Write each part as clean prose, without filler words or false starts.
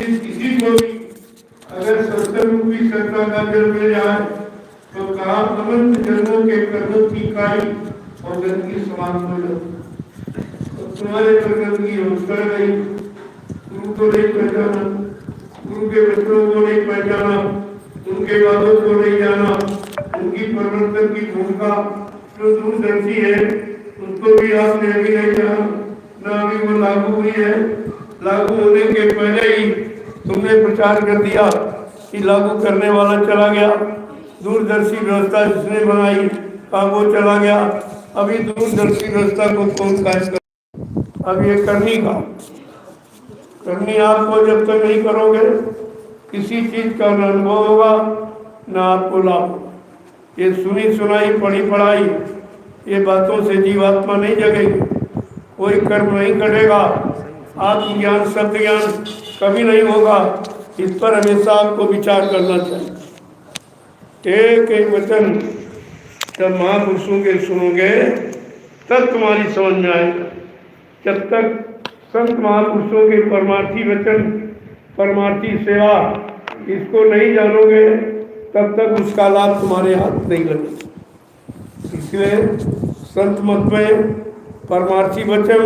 जिस किसी को भी अगर सत्संग श्रद्धा का जल मिल जाए तो कहा अनंत जन्मों के कर्मों की काई और गंदगी समाप्त हो जाती। तो तुम्हारे पर गंदगी उतर गई, गुरु को नहीं पहचाना, गुरु के बच्चों को नहीं पहचाना, उनके बातों को नहीं जाना, उनकी परिवर्तन की भूमिका जो दूरदर्शी है उनको भी आपने अभी नहीं जाना, न अभी वो लागू हुई है। लागू होने के पहले ही तुमने प्रचार कर दिया कि लागू करने वाला चला गया, दूरदर्शी व्यवस्था जिसने बनाई कहा वो चला गया। अभी दूरदर्शी व्यवस्था को कौन कायम कर, अब ये करनी आपको जब तक नहीं करोगे किसी चीज का न अनुभव होगा न आपको लाभ होगा। ये सुनी सुनाई पढ़ी पढ़ाई ये बातों से जीवात्मा नहीं जगेगी, कोई कर्म नहीं करेगा, आत्मज्ञान शब्द ज्ञान कभी नहीं होगा। इस पर हमेशा आपको विचार करना चाहिए। एक एक वचन जब महापुरुषों के सुनोगे तब तुम्हारी समझ में आएगा। जब तक संत महापुरुषों के परमार्थी वचन परमार्थी सेवा इसको नहीं जानोगे तब तक उसका लाभ तुम्हारे हाथ नहीं लगेगा। इसलिए संत मत में परमार्थी वचन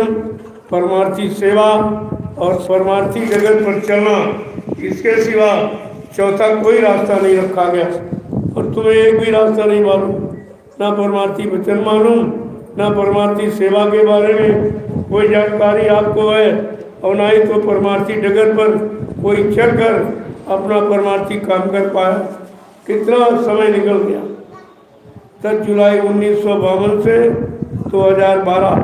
परमार्थी सेवा और परमार्थी जगत पर चलना, इसके सिवा चौथा कोई रास्ता नहीं रखा गया। और तुम्हें एक भी रास्ता नहीं मालूम, ना परमार्थी वचन मालूम, ना परमार्थी सेवा के बारे में कोई जानकारी आपको है, और ना ही तो परमार्थी जगत पर कोई चलकर अपना परमार्थी काम कर पाया। कितना समय निकल गया। 10 जुलाई 1952 से 2012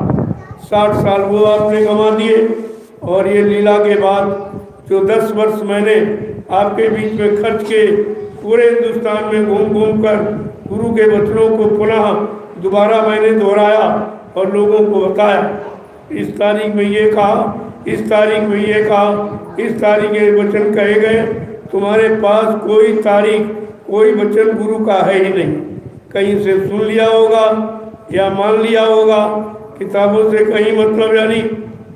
60 साल वो आपने गंवा दिए। और ये लीला के बाद जो 10 वर्ष मैंने आपके बीच में खर्च के पूरे हिंदुस्तान में घूम घूम कर गुरु के वचनों को पुनः दोबारा मैंने दोहराया और लोगों को बताया, इस तारीख में ये कहा, इस तारीख में ये कहा, इस तारीख के वचन कहे गए। तुम्हारे पास कोई तारीख कोई वचन गुरु का है ही नहीं। कहीं से सुन लिया होगा या मान लिया होगा, किताबों से कहीं मतलब यानी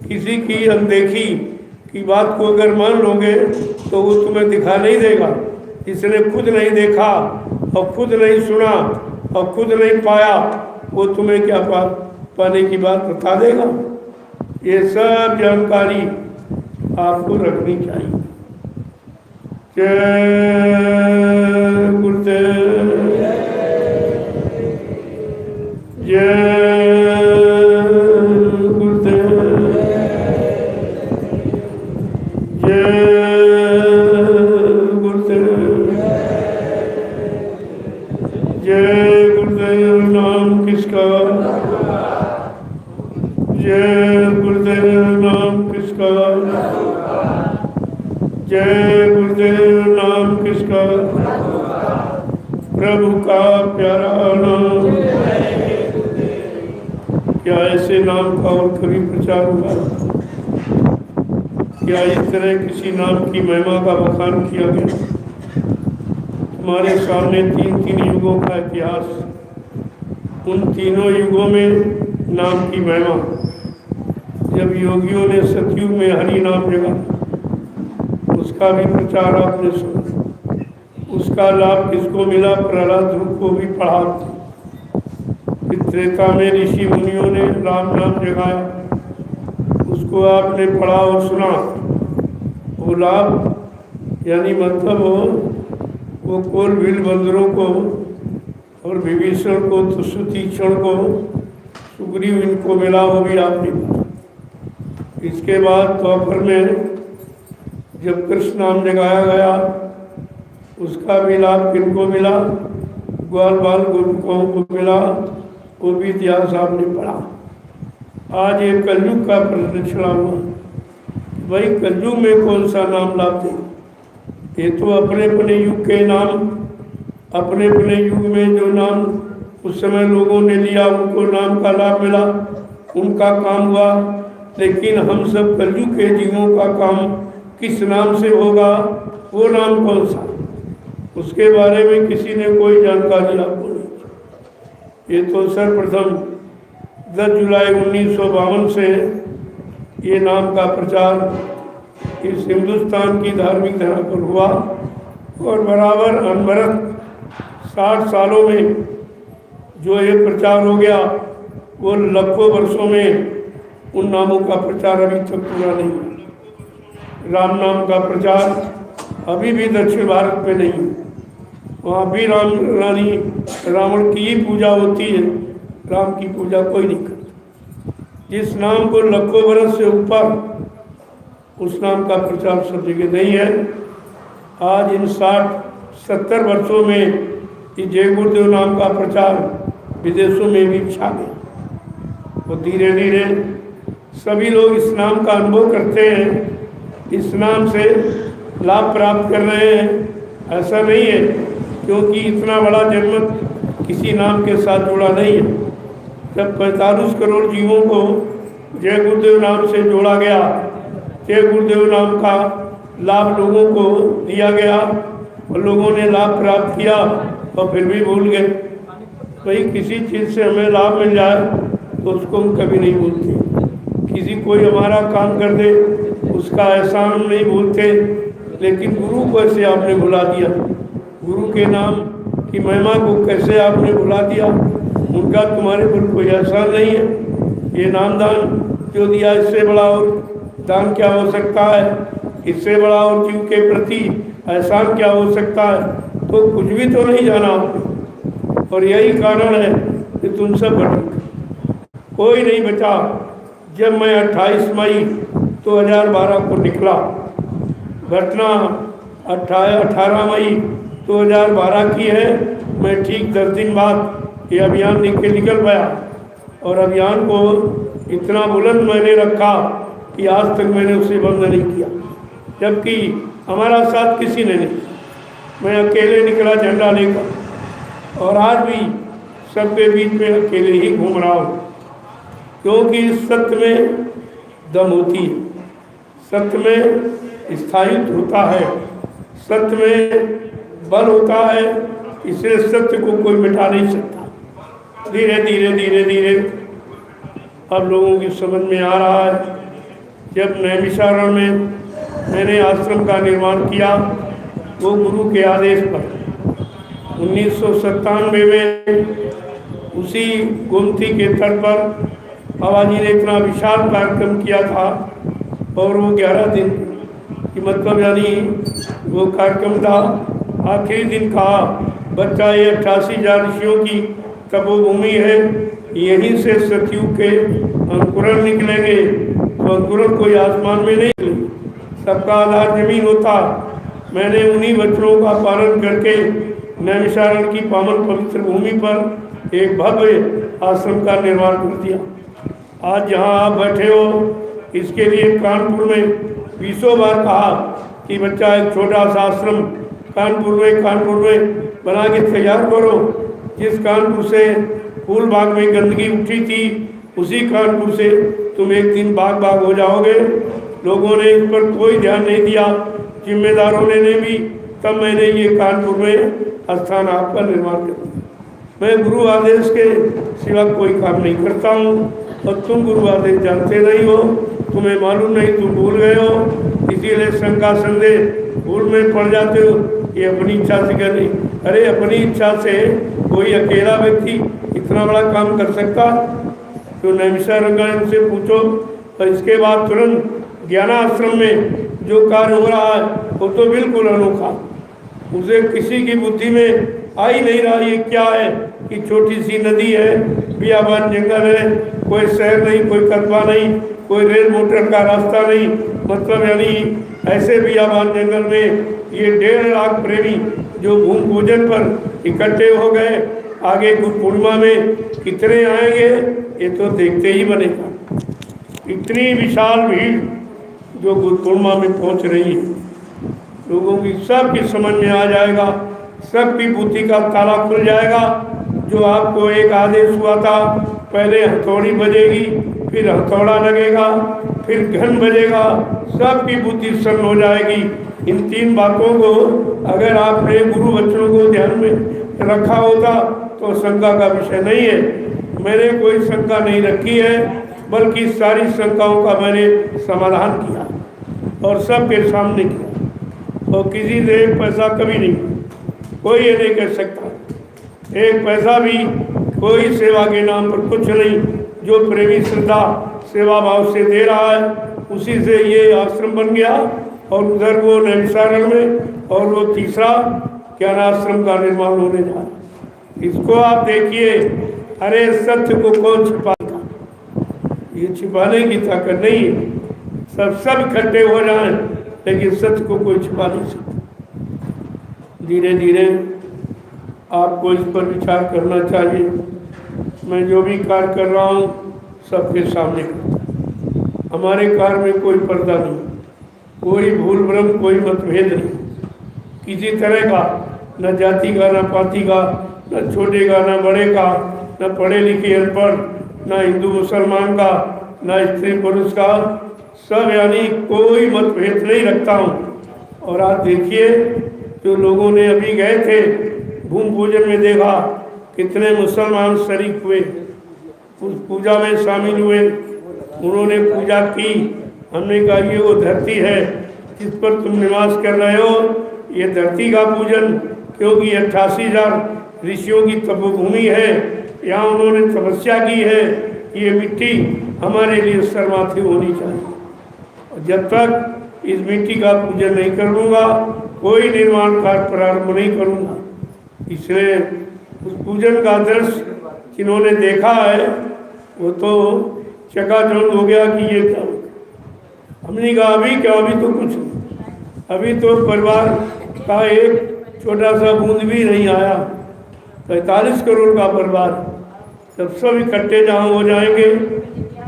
किसी की अनदेखी की बात को अगर मान लोगे तो वो तुम्हें दिखा नहीं देगा। जिसने खुद नहीं देखा और खुद नहीं सुना और खुद नहीं पाया वो तुम्हें क्या पाने की बात बता देगा। ये सब जानकारी आपको रखनी चाहिए। जय गुरुदेव, जय प्रभु का प्यारा नाम। क्या ऐसे नाम का और कभी प्रचार हुआ? क्या इस तरह किसी नाम की महिमा का बखान किया गया? तुम्हारे सामने 3 युगों का इतिहास, उन तीनों युगों में नाम की महिमा। जब योगियों ने सतयुग में हरि नाम जगा उसका भी प्रचार आपने सुना। उसका लाभ किसको मिला? प्रहलाद ध्रुव को भी पढ़ा। त्रेता में ऋषि मुनियों ने राम नाम जगाया, उसको आपने पढ़ा और सुना। वो लाभ यानी मतलब वो कोल भील बंदरों को और विभीषण को तो सुतीक्षण को सुग्रीव इनको मिला, वो भी आपने। इसके बाद द्वापर में जब कृष्ण नाम जगाया गया उसका भी लाभ किनको मिला? ग्वाल बाल गोपिकों को मिला, वो भी इतिहास आपने पढ़ा। आज ये कलयुग का प्रदक्षिणा हुआ, भाई कलयुग में कौन सा नाम लाते? ये तो अपने अपने युग के नाम, अपने अपने युग में जो नाम उस समय लोगों ने लिया उनको नाम का लाभ मिला, उनका काम हुआ। लेकिन हम सब कलयुग के जीवों का काम किस नाम से होगा? वो नाम कौन सा? उसके बारे में किसी ने कोई जानकारी आपको नहीं। ये तो सर्वप्रथम 10 जुलाई 1952 से ये नाम का प्रचार इस हिंदुस्तान की धार्मिक धरा पर हुआ और बराबर अनवरत 60 सालों में जो ये प्रचार हो गया वो लाखों वर्षों में उन नामों का प्रचार अभी तक पूरा नहीं हुआ। राम नाम का प्रचार अभी भी दक्षिण भारत में नहीं है। वहाँ भी रावण की ही पूजा होती है, राम की पूजा कोई नहीं करता। जिस नाम को लाखों वर्ष से ऊपर उस नाम का प्रचार सब जगह नहीं है। आज इन 60-70 वर्षों में ये जय गुरुदेव नाम का प्रचार विदेशों में भी छा गया और धीरे धीरे सभी लोग इस नाम का अनुभव करते हैं, इस नाम से लाभ प्राप्त कर रहे हैं। ऐसा नहीं है क्योंकि इतना बड़ा जन्म किसी नाम के साथ जुड़ा नहीं है। जब 45 करोड़ जीवों को जय गुरुदेव नाम से जोड़ा गया, जय गुरुदेव नाम का लाभ लोगों को दिया गया और लोगों ने लाभ प्राप्त किया और फिर भी भूल गए। भाई किसी चीज़ से हमें लाभ मिल जाए तो उसको हम कभी नहीं भूलते। किसी कोई हमारा काम कर दे उसका एहसान हम नहीं भूलते। लेकिन गुरु को ऐसे आपने भुला दिया, गुरु के नाम की महिमा को कैसे आपने भुला दिया। उनका तुम्हारे पर कोई एहसान नहीं है। ये नाम दान जो दिया इससे बड़ा और दान क्या हो सकता है, इससे बड़ा और जीव के प्रति एहसान क्या हो सकता है। तो कुछ भी तो नहीं जाना आपने और यही कारण है कि तुम सब भटक कोई नहीं बचा। जब मैं 28 मई 2012 को निकला, घटना 18 मई 2012 की है। मैं ठीक 10 दिन बाद ये अभियान निकल पाया और अभियान को इतना बुलंद मैंने रखा कि आज तक मैंने उसे बंद नहीं किया, जबकि हमारा साथ किसी ने नहीं। मैं अकेले निकला झंडा लेकर और आज भी सबके बीच में अकेले ही घूम रहा हूँ, क्योंकि सत्य में दम होती है, सत्य में स्थायित्व होता है, सत्य में बल होता है। इसलिए सत्य को कोई मिटा नहीं सकता। धीरे धीरे धीरे धीरे अब लोगों की समझ में आ रहा है। जब नैमिषारण्य में मैंने आश्रम का निर्माण किया वो गुरु के आदेश पर 1997 में उसी गोमती के तट पर बाबा जी ने इतना विशाल कार्यक्रम किया था और वो 11 दिन की मतलब यानी वो कार्यक्रम था। आखिरी दिन कहा बच्चा ये 88,000 ऋषियों की तपोभूमि है, यहीं से सतयुग के अंकुरन निकलेंगे। तो अंकुरन कोई आसमान में नहीं निकले, सबका आधार जमीन होता। मैंने उन्हीं वचनों का पालन करके नैमिषारण्य की पावन पवित्र भूमि पर एक भव्य आश्रम का निर्माण कर दिया। आज जहाँ आप बैठे हो इसके लिए कानपुर में 20 बार कहा कि बच्चा एक छोटा सा आश्रम कानपुर में बना के तैयार करो। जिस कानपुर से फूल बाग में गंदगी उठी थी उसी कानपुर से तुम एक दिन बाग हो जाओगे। लोगों ने इस पर कोई ध्यान नहीं दिया, जिम्मेदारों ने भी। तब मैंने ये कानपुर में स्थान आपका निर्माण कर दिया। मैं गुरु आदेश के सिवा कोई काम नहीं करता हूँ और तुम गुरु आदेश जानते नहीं हो, तुम्हें मालूम नहीं, तुम भूल गए हो। इसीलिए शंका संदेह भूल में पड़ जाते हो। ये अपनी इच्छा से कर नहीं, अरे अपनी इच्छा से कोई अकेला व्यक्ति इतना बड़ा काम कर सकता? तो नैमिषारण्य से पूछो। और इसके बाद तुरंत ज्ञानाश्रम में जो कार्य हो रहा है वो तो बिल्कुल अनोखा, उसे किसी की बुद्धि में आ ही नहीं रहा। ये क्या है कि छोटी सी नदी है, बियाबान जंगल है, कोई शहर नहीं, कोई कस्बा नहीं, कोई रेल मोटर का रास्ता नहीं। मतलब यानी ऐसे बियाबान जंगल में ये 1.5 लाख प्रेमी जो भूमि पूजन पर इकट्ठे हो गए, आगे गुरु पूर्णिमा में कितने आएंगे ये तो देखते ही बनेगा। इतनी विशाल भीड़ जो गुरु पूर्णिमा में पहुंच रही है, लोगों की सबकी समझ में आ जाएगा, सबकी बुद्धि का ताला खुल जाएगा। जो आपको एक आदेश हुआ था, पहले हथौड़ी बजेगी, फिर हथौड़ा लगेगा, फिर घन बजेगा, सबकी बुद्धि सन्न हो जाएगी। इन 3 बातों को अगर आपने गुरु वचनों को ध्यान में रखा होता तो शंका का विषय नहीं है। मैंने कोई शंका नहीं रखी है, बल्कि सारी शंकाओं का मैंने समाधान किया। और सबके सामने किया और किसी से एक पैसा कभी नहीं, कोई ये नहीं कह सकता एक पैसा भी कोई सेवा के नाम पर कुछ नहीं। जो प्रेमी श्रद्धा सेवा भाव से दे रहा है उसी से ये आश्रम बन गया और उधर वो नैमिषारण्य में और वो तीसरा ज्ञानाश्रम का निर्माण होने जा रहा है। इसको आप देखिए। अरे सत्य को कौन छिपाएगा? ये छिपाने की ताकत नहीं है। सब इकट्ठे हो जाएं लेकिन सत्य को कोई छिपा नहीं सकता। धीरे धीरे आपको इस पर विचार करना चाहिए। मैं जो भी कार्य कर रहा हूँ सबके सामने करता हूँ। हमारे कार्य में कोई पर्दा नहीं, कोई भूल भ्रम, कोई मतभेद नहीं किसी तरह का, न जाति का, न पाति का, न छोटे का, न बड़े का, न पढ़े लिखे अनपढ़, न हिंदू मुसलमान का, न स्त्री पुरुष का, सब यानी कोई मतभेद नहीं रखता हूँ। और आज देखिए जो लोगों ने अभी गए थे भूमि पूजन में देखा कितने मुसलमान शरीक हुए, उस पूजा में शामिल हुए, उन्होंने पूजा की। हमने कहा ये वो धरती है जिस पर तुम निवास कर रहे हो, ये धरती का पूजन, क्योंकि 88,000 ऋषियों की तपोभूमि है, यहाँ उन्होंने तपस्या की है। ये मिट्टी हमारे लिए शर्माती होनी चाहिए। जब तक इस मिट्टी का पूजन नहीं कर लूँगा कोई निर्माण कार्य प्रारंभ नहीं करूँगा। इसलिए उस पूजन का दृश्य जिन्होंने देखा है वो तो चकाचौंध हो गया कि ये क्या। हमने कहा अभी क्या, अभी तो कुछ नहीं, अभी तो परिवार का एक छोटा सा बूंद भी नहीं आया। 45 करोड़ का परिवार, जब सब इकट्ठे जहाँ हो जाएंगे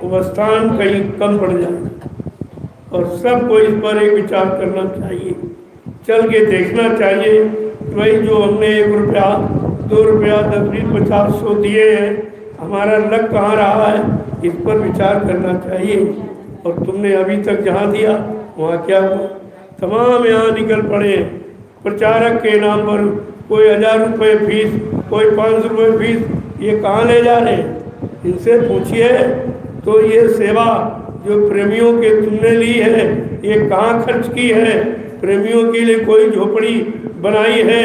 वो स्थान कहीं कम पड़ जाएगा। और सबको इस पर एक विचार करना चाहिए, चल के देखना चाहिए। भाई जो हमने 1 रुपया 2 रुपया 10 20 50 100 दिए हैं, हमारा लग कहाँ रहा है, इस पर विचार करना चाहिए। और तुमने अभी तक जहाँ दिया वहाँ क्या हुआ? तमाम यहाँ निकल पड़े प्रचारक के नाम पर, कोई 1000 रुपये फीस, कोई 500 रुपये फीस, ये कहाँ ले जा रहे हैं? इनसे पूछिए तो ये सेवा जो प्रेमियों के तुमने ली है ये कहाँ खर्च की है? प्रेमियों के लिए कोई झोपड़ी बनाई है,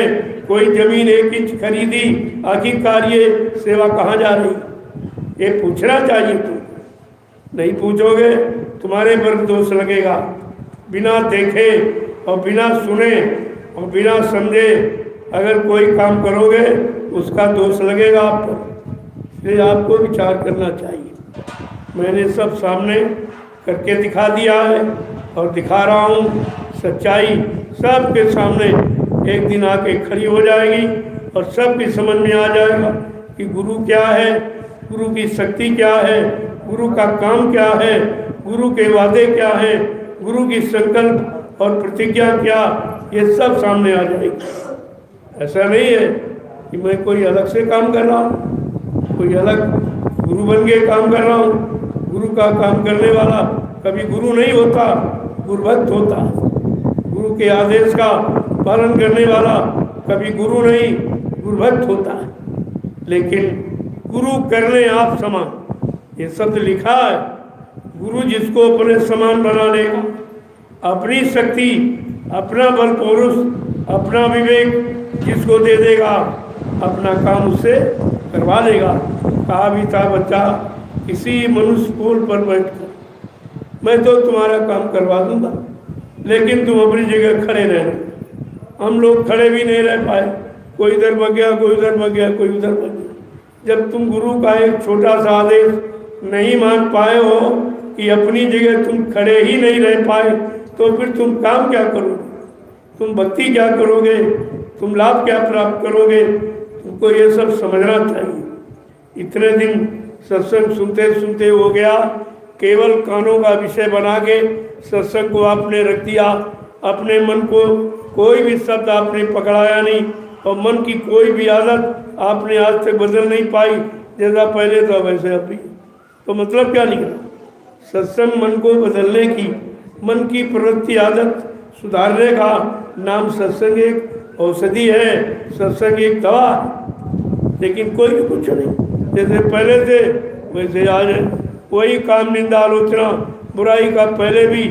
कोई जमीन 1 इंच खरीदी, आखिरकार ये सेवा कहाँ जा रही? ये पूछना चाहिए। तुम नहीं पूछोगे तुम्हारे पर दोष लगेगा। बिना देखे और बिना सुने और बिना समझे अगर कोई काम करोगे उसका दोष लगेगा आप पर। इसलिए आपको विचार करना चाहिए। मैंने सब सामने करके दिखा दिया है और दिखा रहा हूँ। सच्चाई सबके सामने एक दिन आके खड़ी हो जाएगी और सबकी समझ में आ जाएगा कि गुरु क्या है, गुरु की शक्ति क्या है, गुरु का काम क्या है, गुरु के वादे क्या है, गुरु की संकल्प और प्रतिज्ञा क्या, ये सब सामने आ जाएगी। ऐसा नहीं है कि मैं कोई अलग से काम कर रहा हूँ, कोई अलग गुरु बन के काम कर रहा हूँ। गुरु का काम करने वाला कभी गुरु नहीं होता, गुरुभक्त होता। गुरु के आदेश का पालन करने वाला कभी गुरु नहीं, गुरुभक्त होता है। लेकिन गुरु करने आप समान, ये शब्द लिखा है। गुरु जिसको अपने समान बना लेगा, अपनी शक्ति, अपना बल पौरुष, अपना विवेक जिसको दे देगा, अपना काम उससे करवा लेगा। कहा भी था बच्चा किसी मनुष्य पुल पर बैठकर, मैं तो तुम्हारा काम करवा दूंगा लेकिन तुम अपनी जगह खड़े रहना। हम लोग खड़े भी नहीं रह पाए, कोई इधर भाग गया, कोई उधर भाग गया, कोई उधर भाग गया। जब तुम गुरु का एक छोटा सा आदेश नहीं मान पाए हो कि अपनी जगह तुम खड़े ही नहीं रह पाए, तो फिर तुम काम क्या करोगे? तुम भक्ति क्या करोगे? तुम लाभ क्या प्राप्त करोगे? तुमको ये सब समझना चाहिए। इतने दिन सत्संग सुनते सुनते हो गया, केवल कानों का विषय बना के सत्संग को आपने रख दिया। अपने मन को कोई भी शब्द आपने पकड़ाया नहीं और मन की कोई भी आदत आपने आज तक बदल नहीं पाई। जैसा पहले था वैसे अभी। तो मतलब क्या निकला? सत्संग मन को बदलने की, मन की प्रवृत्ति आदत सुधारने का नाम सत्संग एक औषधि है, सत्संग एक दवा। लेकिन कोई भी कुछ नहीं, जैसे पहले थे वैसे आज है। वही काम, निंदा, आलोचना, बुराई का पहले भी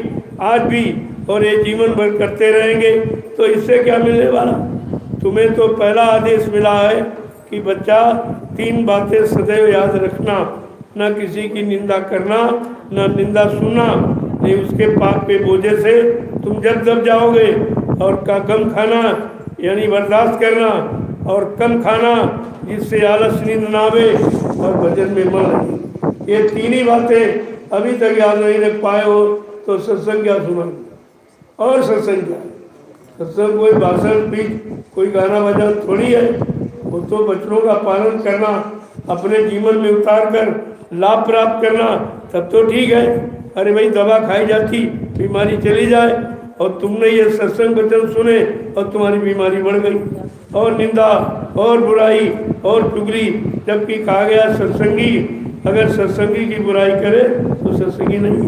आज भी और ये जीवन भर करते रहेंगे तो इससे क्या मिलने वाला। तुम्हें तो पहला आदेश मिला है कि बच्चा 3 बातें सदैव याद रखना, न किसी की निंदा करना, न निंदा सुनना, नहीं उसके पाप के बोझे से तुम जब दब जाओगे। और का कम खाना यानी बर्दाश्त करना, और कम खाना जिससे आलस नींद ना आवे, और भजन में मन लगे। ये 3 ही बातें अभी तक याद नहीं रख पाए हो तो सत्संग क्या सुना। और सत्संग क्या, सत्संग कोई भाषण भी कोई गाना बजाना थोड़ी है। वो तो वचनों का पालन करना, अपने जीवन में उतार कर लाभ प्राप्त करना, तब तो ठीक है। अरे भाई दवा खाई जाती बीमारी चली जाए, और तुमने ये सत्संग वचन सुने और तुम्हारी बीमारी बढ़ गई, और निंदा और बुराई और चुगली। जबकि कहा गया सत्संगी अगर सत्संगी की बुराई करे तो सत्संगी नहीं।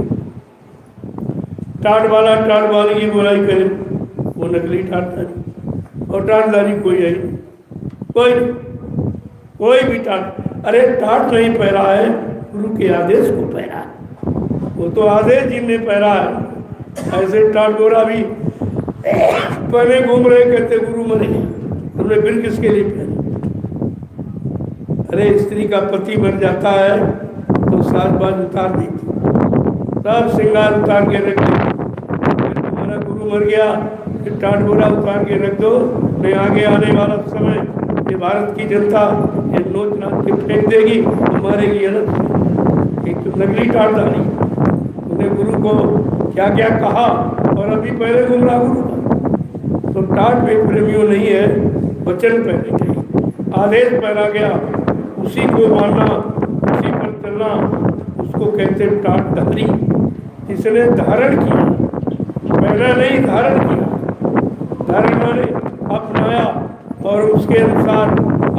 टाट वाला टाट वाले की बुराई करे वो नकली टाटदारी, और टाटदारी कोई है कोई भी टाट। अरे टाट नहीं पहरा है, गुरु के आदेश को पहरा है, वो तो आदेश जिनने पहरा है। ऐसे टाट गोरा भी पहले घूम रहे कहते गुरु मरे, तुमने फिर किसके लिए पहने। अरे स्त्री का पति मर जाता है तो 7 बार उतार देती, सब श्रृंगार उतार के रख देती। तुम्हारा गुरु मर गया फिर टाट गोरा उतार के रख दो, नहीं आगे आने वाला समय ये भारत की जनता ये नोच नाच के फेंक देगी, हमारे लिए अलग एक तो नकली टाटदारी। उन्हें गुरु को क्या क्या कहा और अभी पहले गुमराह गुरु का। तो टाट में प्रेमियों नहीं है, वचन पहले गए, आदेश पहला गया, उसी को मानना, उसी पर चलना, उसको कहते टाटधारी। इसने धारण किया, पहला नहीं धारण किया। धारण माने अपनाया और उसके अनुसार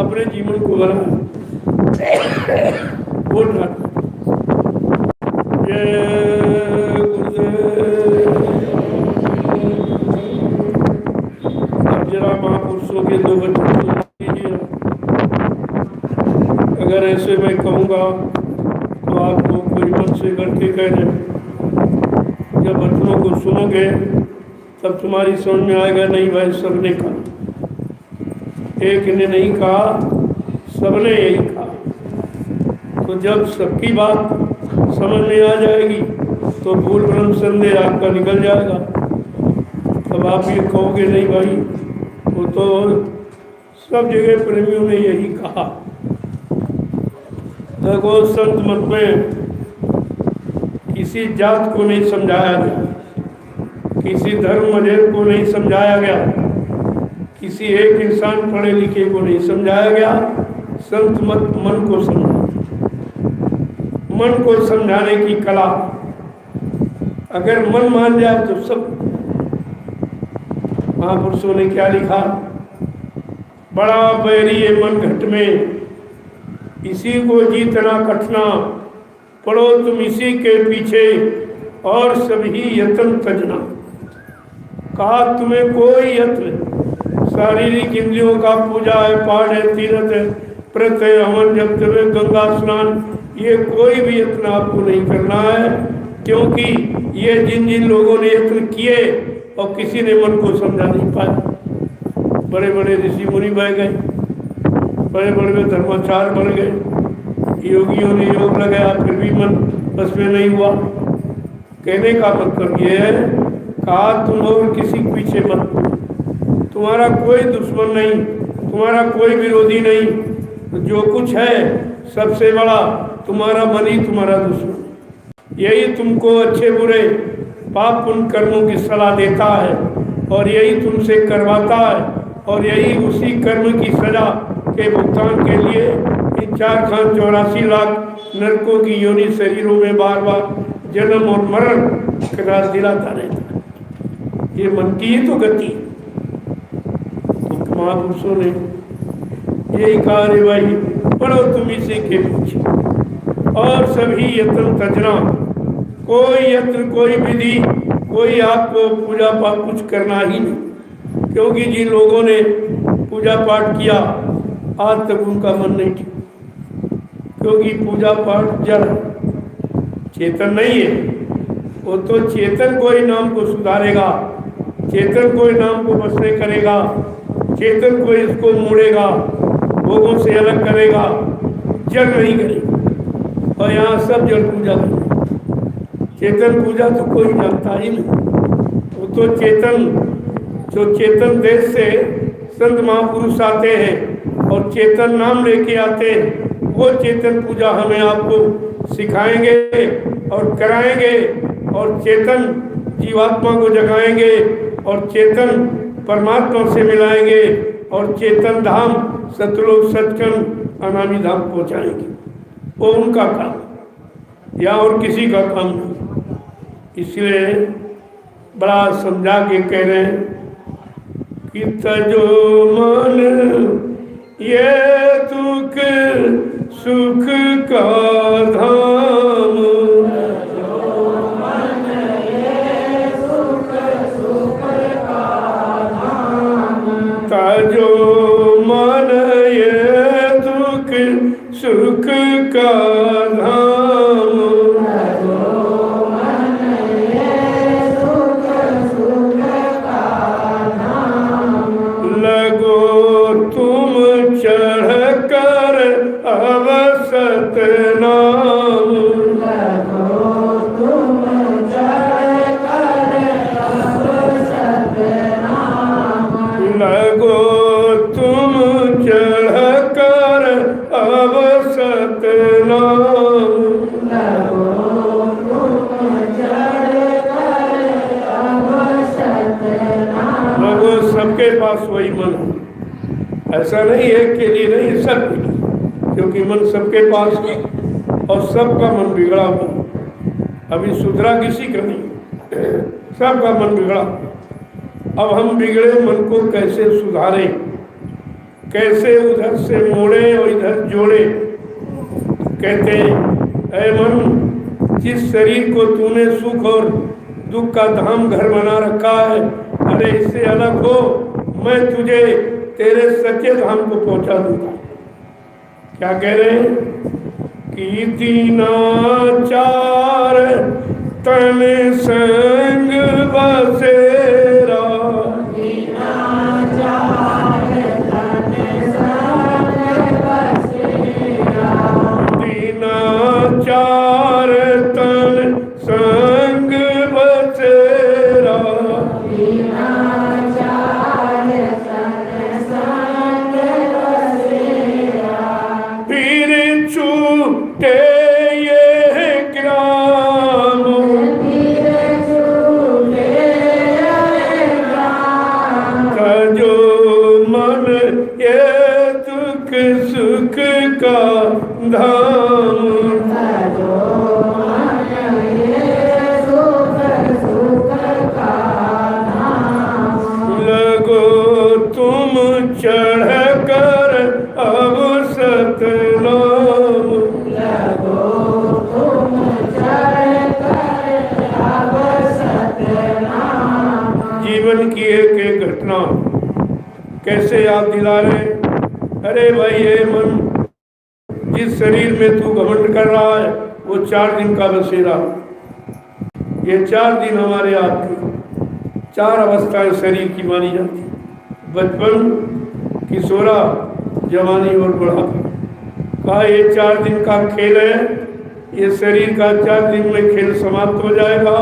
अपने जीवन को बनाया, वो टाट। अब जरा महापुरुषों के 2 वचन सुन लीजिए। अगर ऐसे मैं कहूँगा तो आपको कोई मन से करके कह दे। जब वचनों को सुनोगे तब तुम्हारी समझ में आएगा नहीं भाई सबने कहा, एक ने नहीं कहा, सबने यही कहा। तो जब सबकी बात समझ में आ जाएगी तो भूल भ्रम संदेह आपका निकल जाएगा। तब आप ये कहोगे नहीं भाई वो तो सब जगह प्रेमियों ने यही कहा। देखो संत मत में किसी जात को नहीं समझाया गया, किसी धर्म मजहब को नहीं समझाया गया, किसी एक इंसान पढ़े लिखे को नहीं समझाया गया। संत मत मन को समझा, मन को समझाने की कला। अगर मन मान जाए तो सब। महापुरुषों ने क्या लिखा, बड़ा बैरी है मन घट में, इसी को जीतना कठना, पढ़ो तुम इसी के पीछे और सभी यत्न तजना। कहा तुम्हें कोई यत्न, शारीरिक इंद्रियों का पूजा है, पाठ है, तीर्थ है, व्रत है, हवन जप है, गंगा स्नान, ये कोई भी यत्न आपको नहीं करना है। क्योंकि ये जिन जिन लोगों ने यत्न किए और किसी ने मन को समझा नहीं पाया। बड़े बड़े ऋषि मुनि बह गए, बड़े बड़े धर्माचार बन गए, योगियों ने योग लगाया फिर भी मन बस में नहीं हुआ। कहने का मतलब ये है, कहा तुम और किसी पीछे मत, तुम्हारा कोई दुश्मन नहीं, तुम्हारा कोई विरोधी नहीं, जो कुछ है सबसे बड़ा तुम्हारा मन ही तुम्हारा दुश्मन। यही तुमको अच्छे बुरे पाप पुण्य कर्मों की सलाह देता है और यही तुमसे करवाता है, और यही उसी कर्म की सजा के भुगतान के लिए इन 484 लाख नरकों की योनि शरीरों में बार बार जन्म और मरण करा दिलाता रहता है। ये मन की ही तो गति। तो महापुरुषों ने यही कहा, रे भाई पढ़ो तुम इसी के पीछे और सभी यत्न तजना। कोई यत्न, कोई विधि, कोई आपको पूजा पाठ कुछ करना ही नहीं। क्योंकि जिन लोगों ने पूजा पाठ किया आज तक उनका मन नहीं ठीक, क्योंकि पूजा पाठ जड़ चेतन नहीं है। वो तो चेतन को ही नाम को सुधारेगा, चेतन को ही नाम को बसने करेगा, चेतन को इसको मोड़ेगा, भोगों से अलग करेगा, जड़ नहीं करेगा। और यहाँ सब जड़ पूजा करेगा। चेतन पूजा तो कोई जानता ही नहीं। वो तो चेतन, जो चेतन देश से संत महापुरुष आते हैं और चेतन नाम लेके आते हैं, वो चेतन पूजा हमें आपको सिखाएंगे और कराएंगे, और चेतन जीवात्मा को जगाएंगे, और चेतन परमात्मा से मिलाएंगे, और चेतन धाम सतलोक सचखंड अनामी धाम पहुँचाएंगे। वो उनका काम या और किसी का काम नहीं। इसलिए बड़ा समझा के कह रहे हैं कि तजो मन ये दुख सुख का धाम, तजो मन ये दुख सुख का धाम, लगो तुम चढ़ कर अब सतनाम, लगो तुम चढ़ कर अब सतनाम, लगो सबके पास वही मन है। ऐसा नहीं है के लिए नहीं, सब के लिए, क्योंकि मन सबके पास है और सबका मन बिगड़ा हुआ। अभी सुधरा किसी का नहीं, सबका मन बिगड़ा। अब हम बिगड़े मन को कैसे सुधारें, कैसे उधर से मोड़े और इधर जोड़े। कहते हैं ऐ मन, जिस शरीर को तूने सुख और दुख का धाम घर बना रखा है, अरे इससे अलग हो, मैं तुझे तेरे सच्चे धाम को पहुंचा दूंगा। क्या कह रहे हैं कि दीनाचार तन संग बसेरा, दीनाचार तन संग बसेरा, फिर छूटे ये ग्राम, तजो मन ये दुख सुख का धाम, लगो तुम चढ़ कर अब सतनाम, जीवन की एक एक घटना कैसे याद दिला रहे। अरे भाई ये मन, जिस शरीर में तू घमंड कर रहा है वो 4 दिन का बसेरा। ये 4 दिन हमारे आपके 4 अवस्थाएं शरीर की मानी जाती, बचपन, किशोरा, जवानी और बुढ़ापा। कहा ये 4 दिन का खेल है, ये शरीर का 4 दिन में खेल समाप्त हो जाएगा।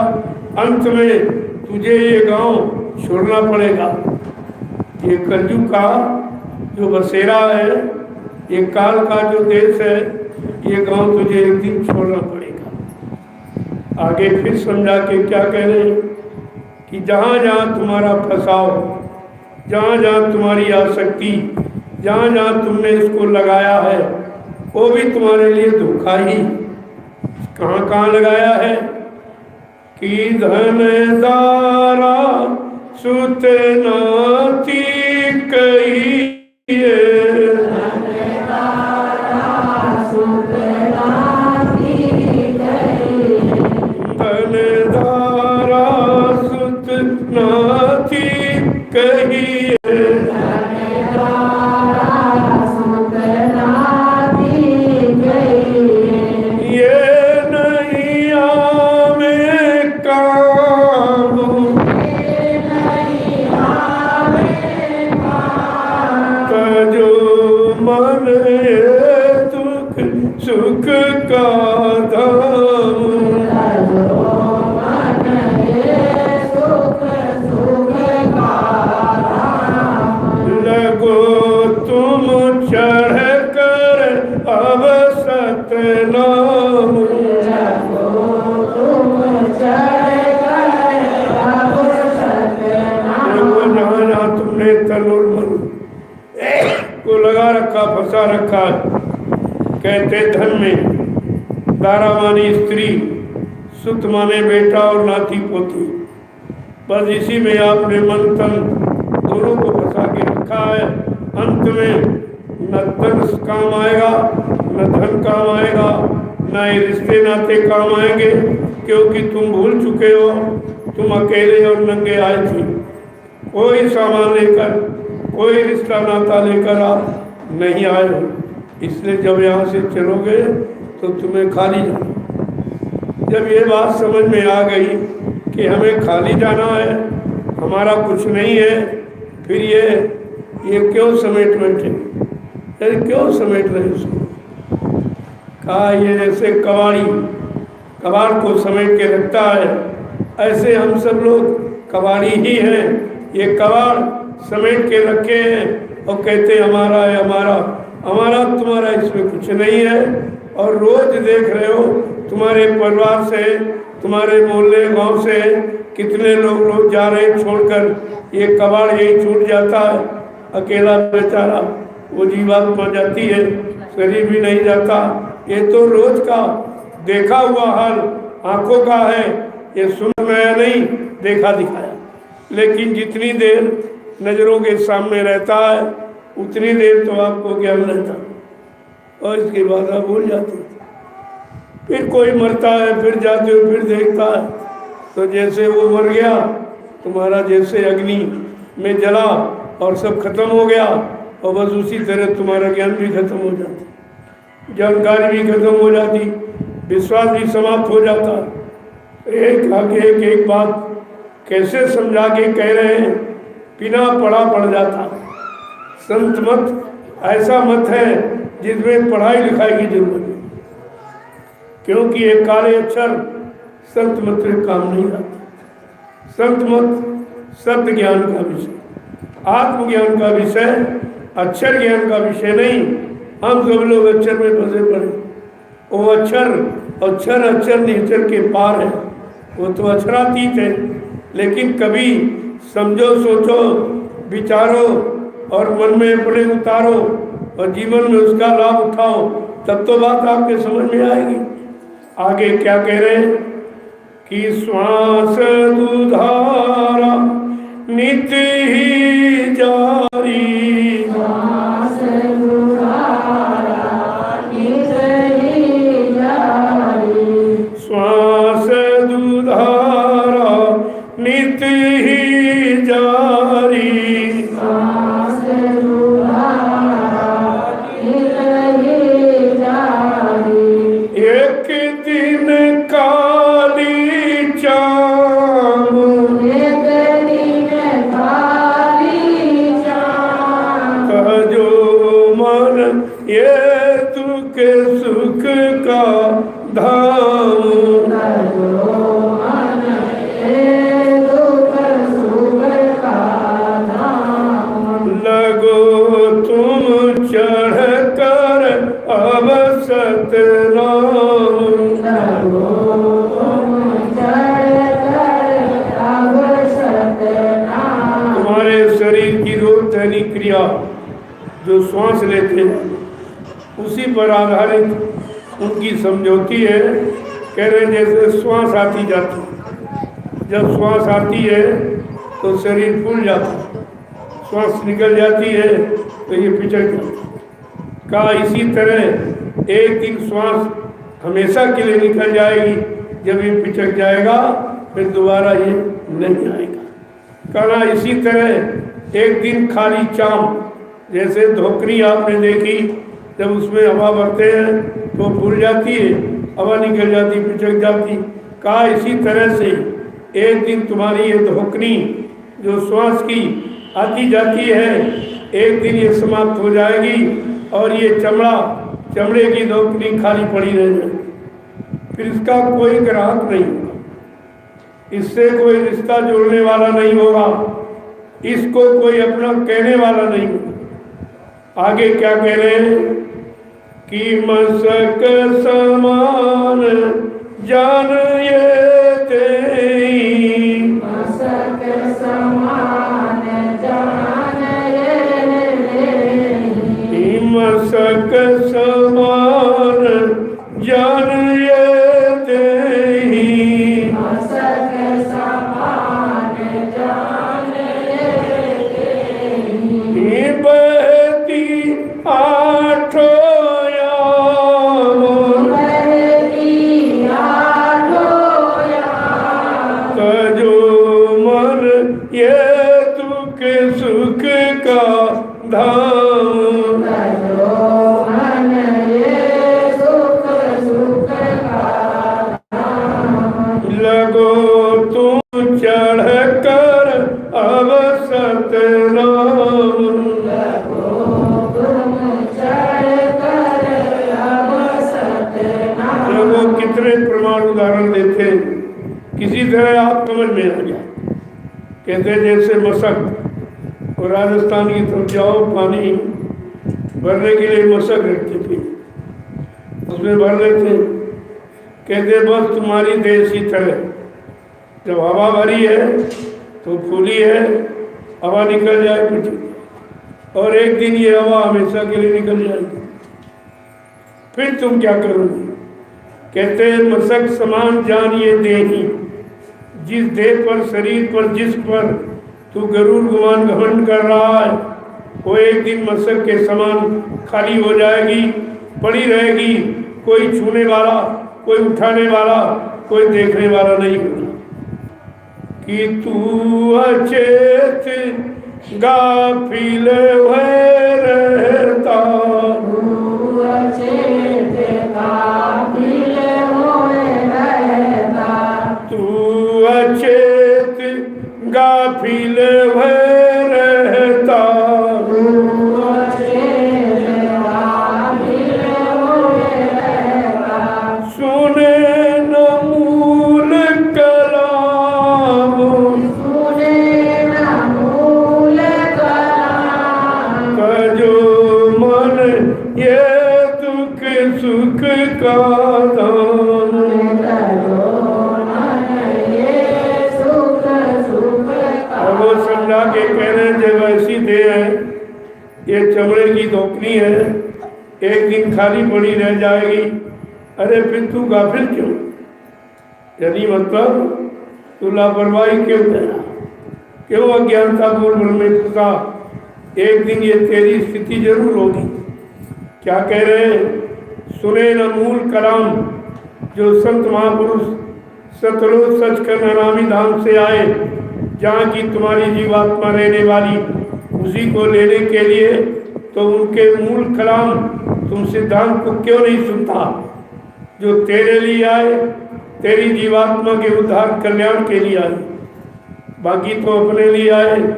अंत में तुझे ये गांव छोड़ना पड़ेगा। ये कलयुग का जो बसेरा है, ये काल का जो देश है, ये गांव तुझे एक दिन छोड़ना पड़ेगा। आगे फिर समझा के क्या कह रहे हैं कि जहाँ जहाँ तुम्हारा फंसाव, जहाँ जहाँ तुम्हारी आसक्ति, जहाँ जहाँ तुमने इसको लगाया है, वो भी तुम्हारे लिए धोखा ही। कहाँ कहाँ लगाया है कि धनदारा सुत नाती कहिए, धनदारा सुत नाती कहिए, ये नहीं आवे का लिखा रखा है। कहते धन में दारा मानी स्त्री, सुत माने बेटा और नाती पोती, बस इसी में आपने मन तन दोनों को फंसा के रखा है। अंत में न तन काम आएगा, न धन काम आएगा, न ये रिश्ते नाते काम आएंगे, क्योंकि तुम भूल चुके हो तुम अकेले और नंगे आए थे। कोई सामान लेकर, कोई रिश्ता नाता लेकर आप नहीं आए हो। इसलिए जब यहाँ से चलोगे तो तुम्हें खाली जाना। जब ये बात समझ में आ गई कि हमें खाली जाना है, हमारा कुछ नहीं है, फिर ये क्यों समेट बैठे, यार क्यों समेट रहे उसको। कहा ये जैसे कबाड़ को समेट के रखता है, ऐसे हम सब लोग कबाड़ी ही हैं। ये कबाड़ समेट के रखे हैं और कहते हमारा है, हमारा तुम्हारा इसमें कुछ नहीं है। और रोज देख रहे हो तुम्हारे परिवार से, तुम्हारे मोहल्ले गांव से कितने लोग रोज जा रहे हैं छोड़कर, ये कबाड़ यही छूट जाता है। अकेला बेचारा वो जीवात्मा जाती है, शरीर भी नहीं जाता। ये तो रोज का देखा हुआ हाल आंखों का है, ये सुनाया नहीं, देखा दिखाया। लेकिन जितनी देर नज़रों के सामने रहता है उतनी देर तो आपको ज्ञान रहता है, और इसके बाद आप भूल जाते। फिर कोई मरता है, फिर जाते हो, फिर देखता है, तो जैसे वो मर गया, तुम्हारा जैसे अग्नि में जला और सब खत्म हो गया, और बस उसी तरह तुम्हारा ज्ञान भी खत्म हो जाता, जानकारी भी खत्म हो जाती, विश्वास भी समाप्त हो जाता। एक आगे एक बात कैसे समझा के कह रहे हैं, बिना पढ़ा पड़ जाता। संत मत ऐसा मत है जिसमें पढ़ाई लिखाई की जरूरत है, क्योंकि ये काले अक्षर संत मत में काम नहीं आते। संत मत शब्द ज्ञान का विषय, आत्मज्ञान का विषय, अक्षर ज्ञान का विषय नहीं। हम सब लोग अक्षर में फंसे पड़े। वो अक्षर निश्चर के पार है, वो तो अक्षरातीत है। लेकिन कभी समझो, सोचो, विचारो और मन में अपने उतारो और जीवन में उसका लाभ उठाओ, तब तो बात आपके समझ में आएगी। आगे क्या कह रहे हैं कि श्वास दुधारा नित्य ही जारी, श्वास दुधारा नित्य ही जारी, श्वास दुधारा नित्य ही जारी, श्वास दुधारा नित्य ही जारी। एक दिन काली चाम, एक दिन काली चाम, जो मन ये दुख सुख का धाम, जो मन ये दुख सुख का धाम, लगो तुम चढ़ कर अब सतनाम, लगो तुम चढ़ कर अब सतनाम। तुम्हारे शरीर की रोग दैनिक क्रिया जो श्वास लेते हैं उसी पर आधारित उनकी समझौती है। कह रहे जैसे श्वास आती जाती, जब श्वास आती है तो शरीर फूल जाता है, श्वास निकल जाती है तो ये पिचक जाता। कहा इसी तरह एक दिन श्वास हमेशा के लिए निकल जाएगी, जब ये पिचक जाएगा फिर दोबारा ये नहीं आएगा। कहा इसी तरह एक दिन खाली चाम, जैसे धोकरी आपने देखी, जब उसमें हवा भरते हैं तो फूल जाती है, हवा निकल जाती, पिचक जाती। कहा इसी तरह से एक दिन तुम्हारी ये धोकनी जो श्वास की आती जाती है, एक दिन ये समाप्त हो जाएगी और ये चमड़े की धोकनी खाली पड़ी रह जाएगी। फिर इसका कोई ग्राहक नहीं होगा, इससे कोई रिश्ता जोड़ने वाला नहीं होगा, इसको कोई अपना कहने वाला नहीं होगा। आगे क्या कह रहे हैं कि मसक समान जान ये तेई, मसक समान जान ये तेई, मसक का धाम। लगो तुम चढ़ कर अब सतनाम। लगो कितने प्रमाण उदाहरण देते हैं, किसी तरह आप समझ में आ जाए। कहते जैसे मशक, और राजस्थान की तरफ जाओ, पानी भरने के लिए मशक रखते थे, उसमें भर लेते। कहते बस तुम्हारी देह शीतल है, जब हवा भरी है तो फूली है, हवा निकल जाए कुछ, और एक दिन ये हवा हमेशा के लिए निकल जाएगी, फिर तुम क्या करोगे? कहते हैं मशक समान जान ये देही, जिस देह पर, शरीर पर, जिस पर तू गरुड़ गुमान घमंड कर रहा है, वो एक दिन मशक के समान खाली हो जाएगी, पड़ी रहेगी। कोई छूने वाला, कोई उठाने वाला, कोई देखने वाला नहीं होगा। कि तू अचेत गाफिल रहता, तू अचेत गाफिल रहता, सुने न मूल कलाम, कजो मन ये दुख सुख का दाम। और वो समझा के कह रहे जब ऐसी देह है, ये चमड़े की धोपनी है, एक दिन खाली पड़ी रह जाएगी। अरे फिर तू गाफिल क्यों? यदि मतलब तू लापरवाही क्यों करा, क्यों अज्ञानता पूर्व में फंसा? एक दिन ये तेरी स्थिति जरूर होगी। क्या कह रहे हैं? सुने न मूल कलाम, जो संत महापुरुष सतलोक सच कर नामी धाम से आए, जहाँ की तुम्हारी जीवात्मा रहने वाली, उसी को लेने के लिए तो उनके मूल कलाम तुम सिद्धांत को क्यों नहीं सुनता, जो तेरे लिए आए, तेरी जीवात्मा के उद्धार कल्याण के लिए आए। बाकी तो अपने लिए आए,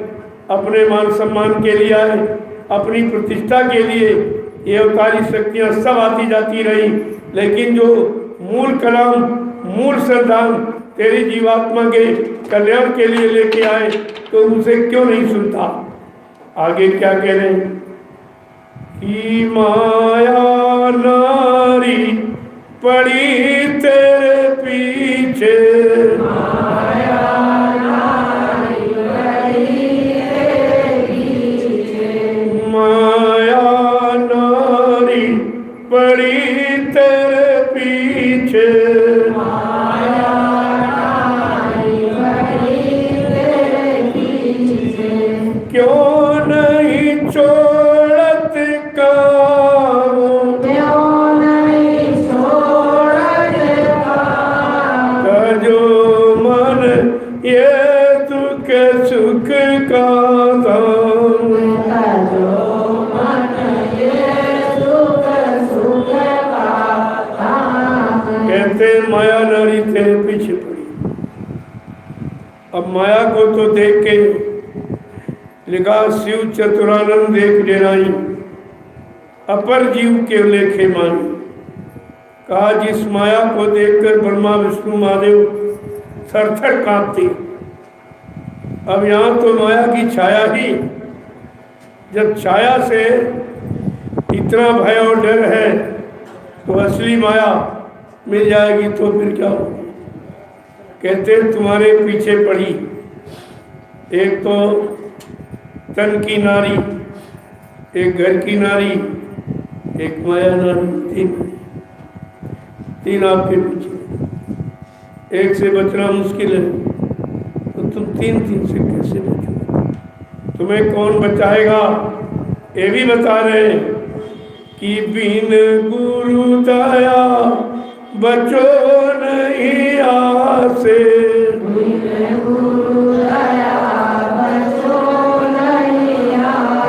अपने मान सम्मान के लिए आए, अपनी प्रतिष्ठा के लिए। ये अवतारी शक्तियाँ सब आती जाती रही, लेकिन जो मूल कलाम, मूल सिद्धांत तेरी जीवात्मा के कल्याण के लिए लेके आए, तो उसे क्यों नहीं सुनता? आगे क्या कह रहे हैं? कि माया नारी पड़ी तेरे पीछे, माया नारी पड़ी तेरे पीछे, माया नारी पड़ी तेरे पीछे, माया नारी पड़ी तेरे पीछे, क्यों नहीं छोड़त काम, क्यों नहीं छोड़त काम, कजो मन ये दुख सुख का दाम, कजो मन ये दुख सुख का दाम। कहते माया नारी तेरे पीछे पड़ी। अब माया को तो देख के लिखा शिव चतुरानंद देख डेराई, अपर जीव के लेखे मानी। कहा जिस माया को देखकर ब्रह्मा विष्णु महादेव थर-थर कांपते। अब यहाँ तो माया की छाया ही, जब छाया से इतना भय और डर है, तो असली माया मिल जाएगी तो फिर क्या होगा? कहते तुम्हारे पीछे पड़ी एक तो तन की नारी, एक घर की नारी, एक माया नारी, तीन आपके पीछे। एक से बचना मुश्किल है, तो तुम तीन से कैसे बचोगे? तुम्हें कौन बचाएगा? ये भी बता रहे कि बिन गुरु दया बचो नहीं आसे, बिन गुरु दया बचो नहीं आसे।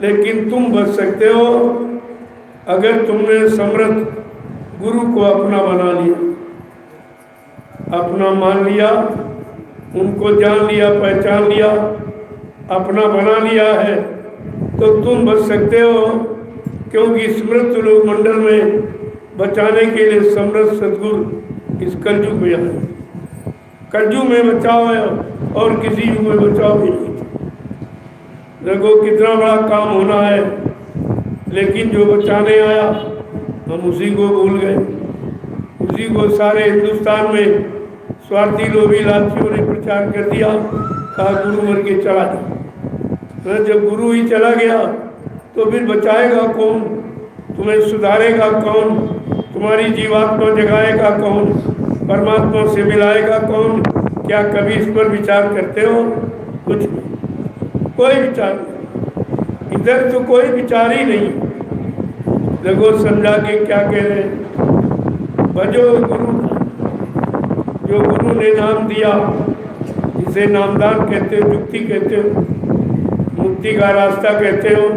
लेकिन तुम बच सकते हो अगर तुमने समर्थ गुरु को अपना बना लिया, अपना मान लिया, उनको जान लिया, पहचान लिया, अपना बना लिया है, तो तुम बच सकते हो। क्योंकि समर्थ लोक मंडल में बचाने के लिए समर्थ सदगुरु इस कलयुग में आए। कलयुग में बचाव है और किसी युग में बचाव भी नहीं। देखो कितना बड़ा काम होना है, लेकिन जो बचाने आया हम उसी को भूल गए। उसी को सारे हिंदुस्तान में स्वार्थी लोभी लालचियों ने प्रचार कर दिया, कहा गुरु मर के चला गया। जब गुरु ही चला गया तो फिर बचाएगा कौन, तुम्हें सुधारेगा कौन, तुम्हारी जीवात्मा जगाएगा कौन, परमात्मा से मिलाएगा कौन? क्या कभी इस पर विचार करते हो? कुछ नहीं, कोई विचार नहीं, इधर तो कोई विचार ही नहीं। देखो समझा के क्या कह रहे हैं, भजो गुरु का, जो गुरु ने नाम दिया, जिसे नामदान कहते हो, जुक्ति कहते हो, मुक्ति का रास्ता कहते हो,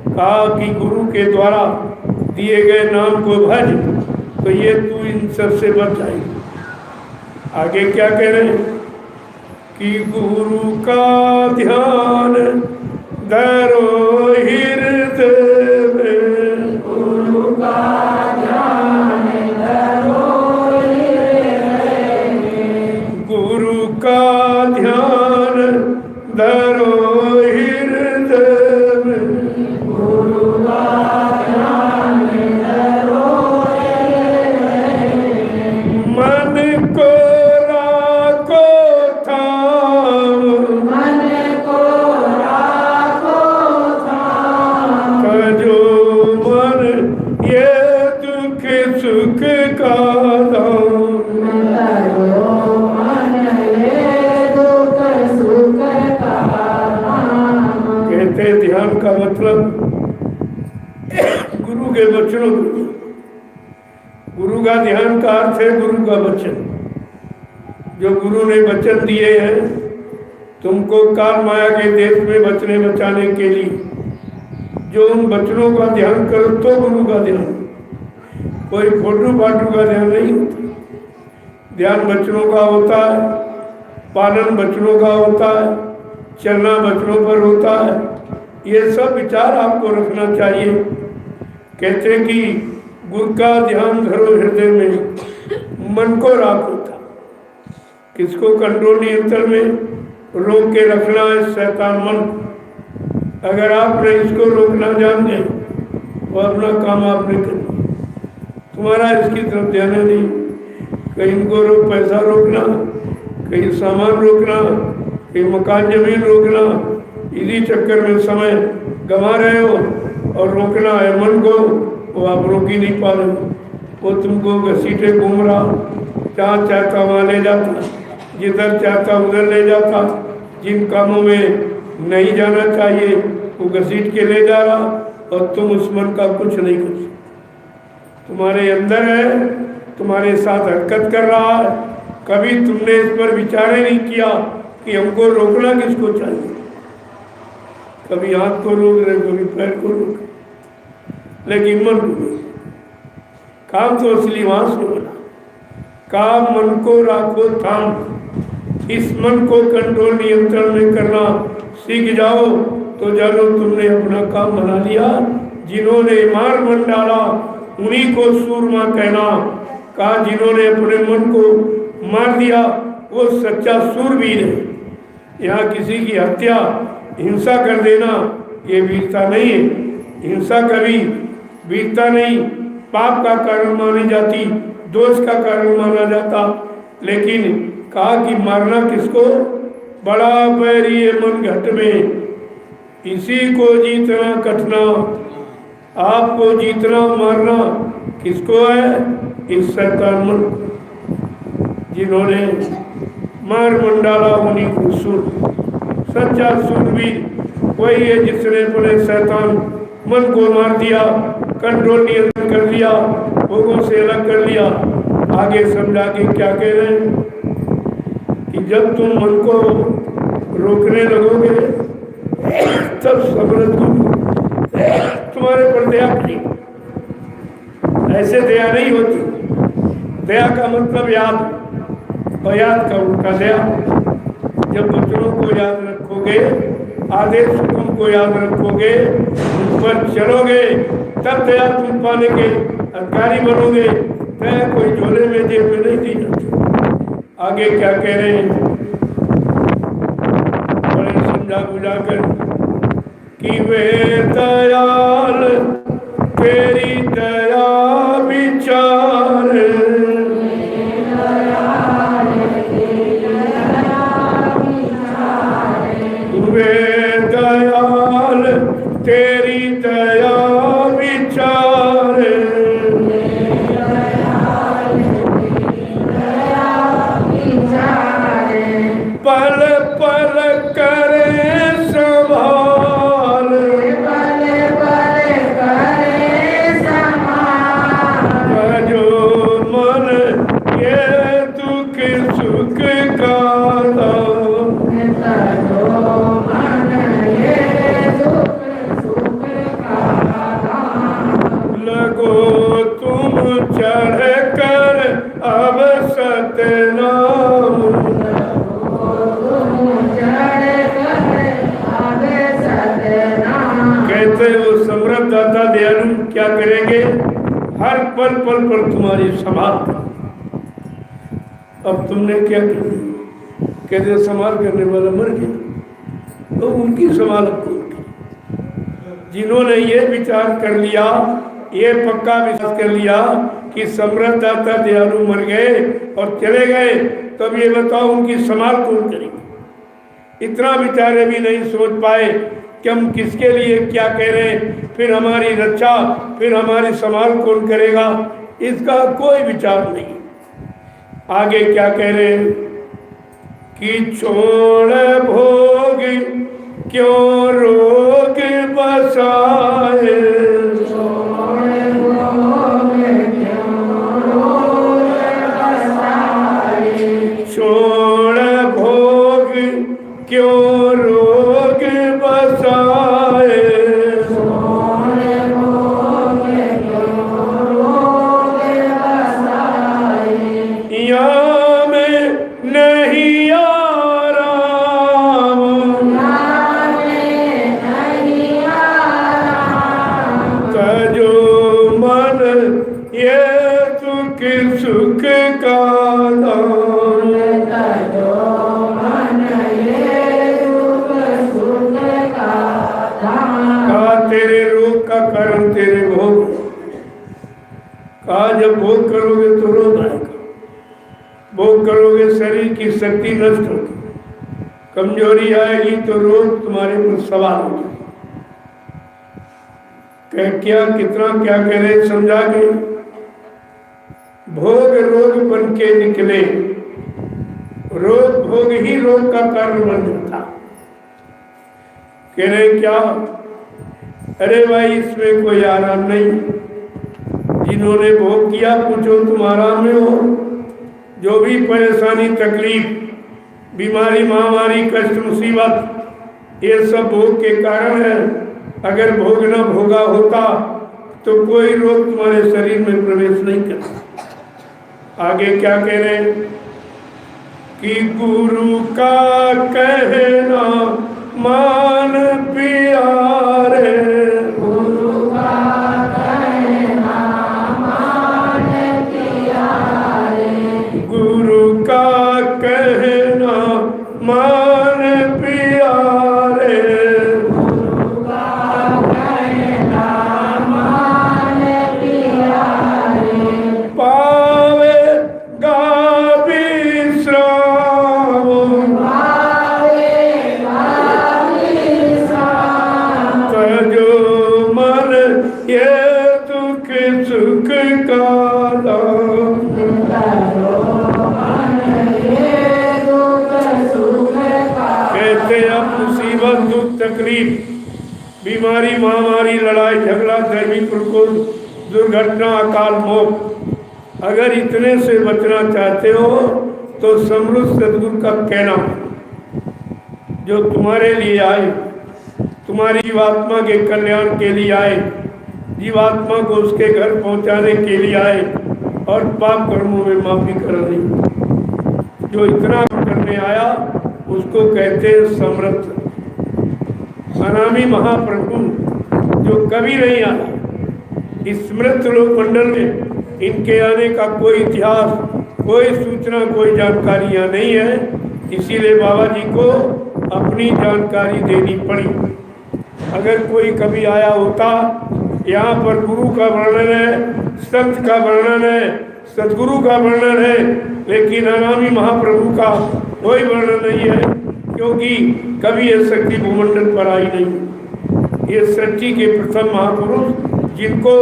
कहा कि गुरु के द्वारा दिए गए नाम को भज, तो ये तू इन सब से बच जाएगी। आगे क्या कह रहे हैं कि गुरु का ध्यान धरो हृदय में, गुरु का ध्यान धरो हृदय में, गुरु का ध्यान धरो हृदय में, गुरु का ध्यान धरो हृदय में, मन को राखो थाम, मन को राखो थाम, तजो मन ये दुख सुख का दाम, तजो मन ये दुख सुख का दाम। कहते ध्यान का मतलब गुरु के वचनों को, गुरु का ध्यान का अर्थ है गुरु का वचन। जो गुरु ने वचन दिए हैं तुमको काल माया के देश में बचने बचाने के लिए, जो उन वचनों का ध्यान करो तो गुरु का ध्यान। कोई फोटो फाटू का ध्यान नहीं होता। ध्यान वचनों का होता है, पालन वचनों का होता है, चलना वचनों पर होता है। ये सब विचार आपको रखना चाहिए। कहते हैं कि गुरु का ध्यान धरो हृदय में, मन को राखो था। किसको कंट्रोल नियंत्रण में रोक के रखना है? शैतान मन। अगर आपने इसको रोकना जान गए तो अपना काम आपने करना, तुम्हारा इसकी तरफ ध्यान नहीं। कहीं इनको रोक, पैसा रोकना, कहीं सामान रोकना, कहीं मकान जमीन रोकना, इसी चक्कर में समय गंवा रहे हो। और रोकना है मन को, वो आप रोक ही नहीं पा रहे। वो तुमको घसीटे घूम रहा, जहाँ चाहता वहाँ ले जाता, जिधर चाहता उधर ले जाता, जिन कामों में नहीं जाना चाहिए वो घसीट के ले जा रहा, और तुम उस मन का कुछ नहीं कर सकते। तुम्हारे अंदर है, तुम्हारे साथ हरकत कर रहा है। कभी तुमने इस पर विचार ही नहीं किया कि हमको रोकना किसको चाहिए। कभी हाथ को रोक रहे, कभी पैर को रोक रहे, लेकिन मन को काम तो असली वहां से होना। काम मन को राखो थाम। इस मन को कंट्रोल नियंत्रण में करना सीख जाओ तो जानो तुमने अपना काम बना लिया। जिन्होंने मार मन डाला उन्हीं को सूरमा कहना। कहा जिन्होंने अपने मन को मार दिया वो सच्चा सूरवीर है। यहाँ किसी की हत्या, हिंसा कर देना ये वीरता नहीं है। हिंसा कभी वीरता नहीं, पाप का कारण मानी जाती, दोष का कारण माना जाता। लेकिन कहा कि मारना किसको? बड़ा पैरी है मन घट में, इसी को जीतना कटना। आपको जीतना मारना किसको है? इस शैतान मन। जिन्होंने मार मन डाला उन्हीं को सूर। सच्चा सूरवीर वही है जिसने अपने शैतान मन को मार दिया, कंट्रोल नियंत्रण कर लिया, लोगों से अलग कर लिया। आगे समझा के क्या कह रहे हैं कि जब तुम मन को रोकने लगोगे तब समर्थ गुरु तुम्हारे पर दया की। ऐसे दया नहीं होती। दया का मतलब याद, और याद का उनका दया। जब वचनों को याद रखोगे, आदेश हुक्म को याद रखोगे, उन पर चलोगे, तब दया तुम पाने के अधिकारी बनोगे। दया कोई झोले में जेब में नहीं दी जाती। आगे क्या कह रहे हैं, बड़े समझा बुझा कर कि वे दयाल तेरी दया विचार, वे दयाल तेरी दया विचार, पल पल करे संभाल, जो मन ये दुख सुख का लगो तुम चढ़ कर अब सतनाम, कहते वो समृद्ध दाता दयालु क्या करेंगे, हर पल पल पर तुम्हारी संभाल। अब तुमने क्या किया, कहते संभाल करने वाला मर गया, तो उनकी संभाल को जिन्होंने ये विचार कर लिया, ये पक्का विश्वास कर लिया कि समृद्ध दाता दयालु मर गए और चले गए, तब ये बताओ उनकी संभाल कौन करेंगे। इतना बेचारे भी नहीं सोच पाए कि हम किसके लिए क्या कह रहे हैं, फिर हमारी रक्षा, फिर हमारी संभाल कौन करेगा, इसका कोई विचार नहीं। आगे क्या कह रहे हैं कि छोड़ भोग क्यों रोग बसाए, छोड़ भोग क्यों रोग बसाए, यहाँ में नहीं आराम, जो मन ये सुख सुख का दान, तेरे रोग का कारण तेरे भोग, कहा जब भोग करोगे तो रोग आएगा, भोग करोगे शरीर की शक्ति नष्ट होगी, कमजोरी आएगी तो रोग तुम्हारे पर सवार होगी। क्या कितना क्या कह रहे समझा के, भोग रोग बन के निकले, रोग भोग ही रोग का कारण बन जाता। कह रहे क्या, अरे भाई इसमें कोई आराम नहीं, जिन्होंने भोग किया पूछो तुम आराम में हो। जो भी परेशानी तकलीफ बीमारी महामारी कष्ट मुसीबत ये सब भोग के कारण है। अगर भोग न भोगा होता तो कोई रोग तुम्हारे शरीर में प्रवेश नहीं करता। आगे क्या कह रहे हैं कि गुरु का कहना मान प्यारे, गुरु का कहना मान प्यारे, गुरु का कहना मान प्यारे, गुरु का कहना मान प्यारे, पावेगा विश्राम, जो मन ये दुख सुख का दाम, कहते अब मुसीबत दुख तकलीफ बीमारी महामारी लड़ाई झगड़ा दैवी प्रकोप दुर्घटना अकाल मौत अगर इतने से बचना चाहते हो तो समृद्ध सदगुरु का कहना जो तुम्हारे लिए आए तुम्हारी जीवात्मा के कल्याण के लिए आए, जीवात्मा को उसके घर पहुंचाने के लिए आए और पाप कर्मों में माफी करनी। जो इतना करने आया उसको कहते हैं समर्थ। अनामी महाप्रभु जो कभी नहीं आया, इस मृत लोक मंडल में इनके आने का कोई इतिहास, कोई सूचना, कोई जानकारी यहाँ नहीं है। इसीलिए बाबा जी को अपनी जानकारी देनी पड़ी। अगर कोई कभी आया होता, यहाँ पर गुरु का वर्णन है, संत का वर्णन है, सदगुरु का वर्णन है, लेकिन अनामी महाप्रभु का कोई वर्णन नहीं है, क्योंकि कभी ये शक्ति भूमंडल पर आई नहीं। ये सृष्टि के प्रथम महापुरुष जिनको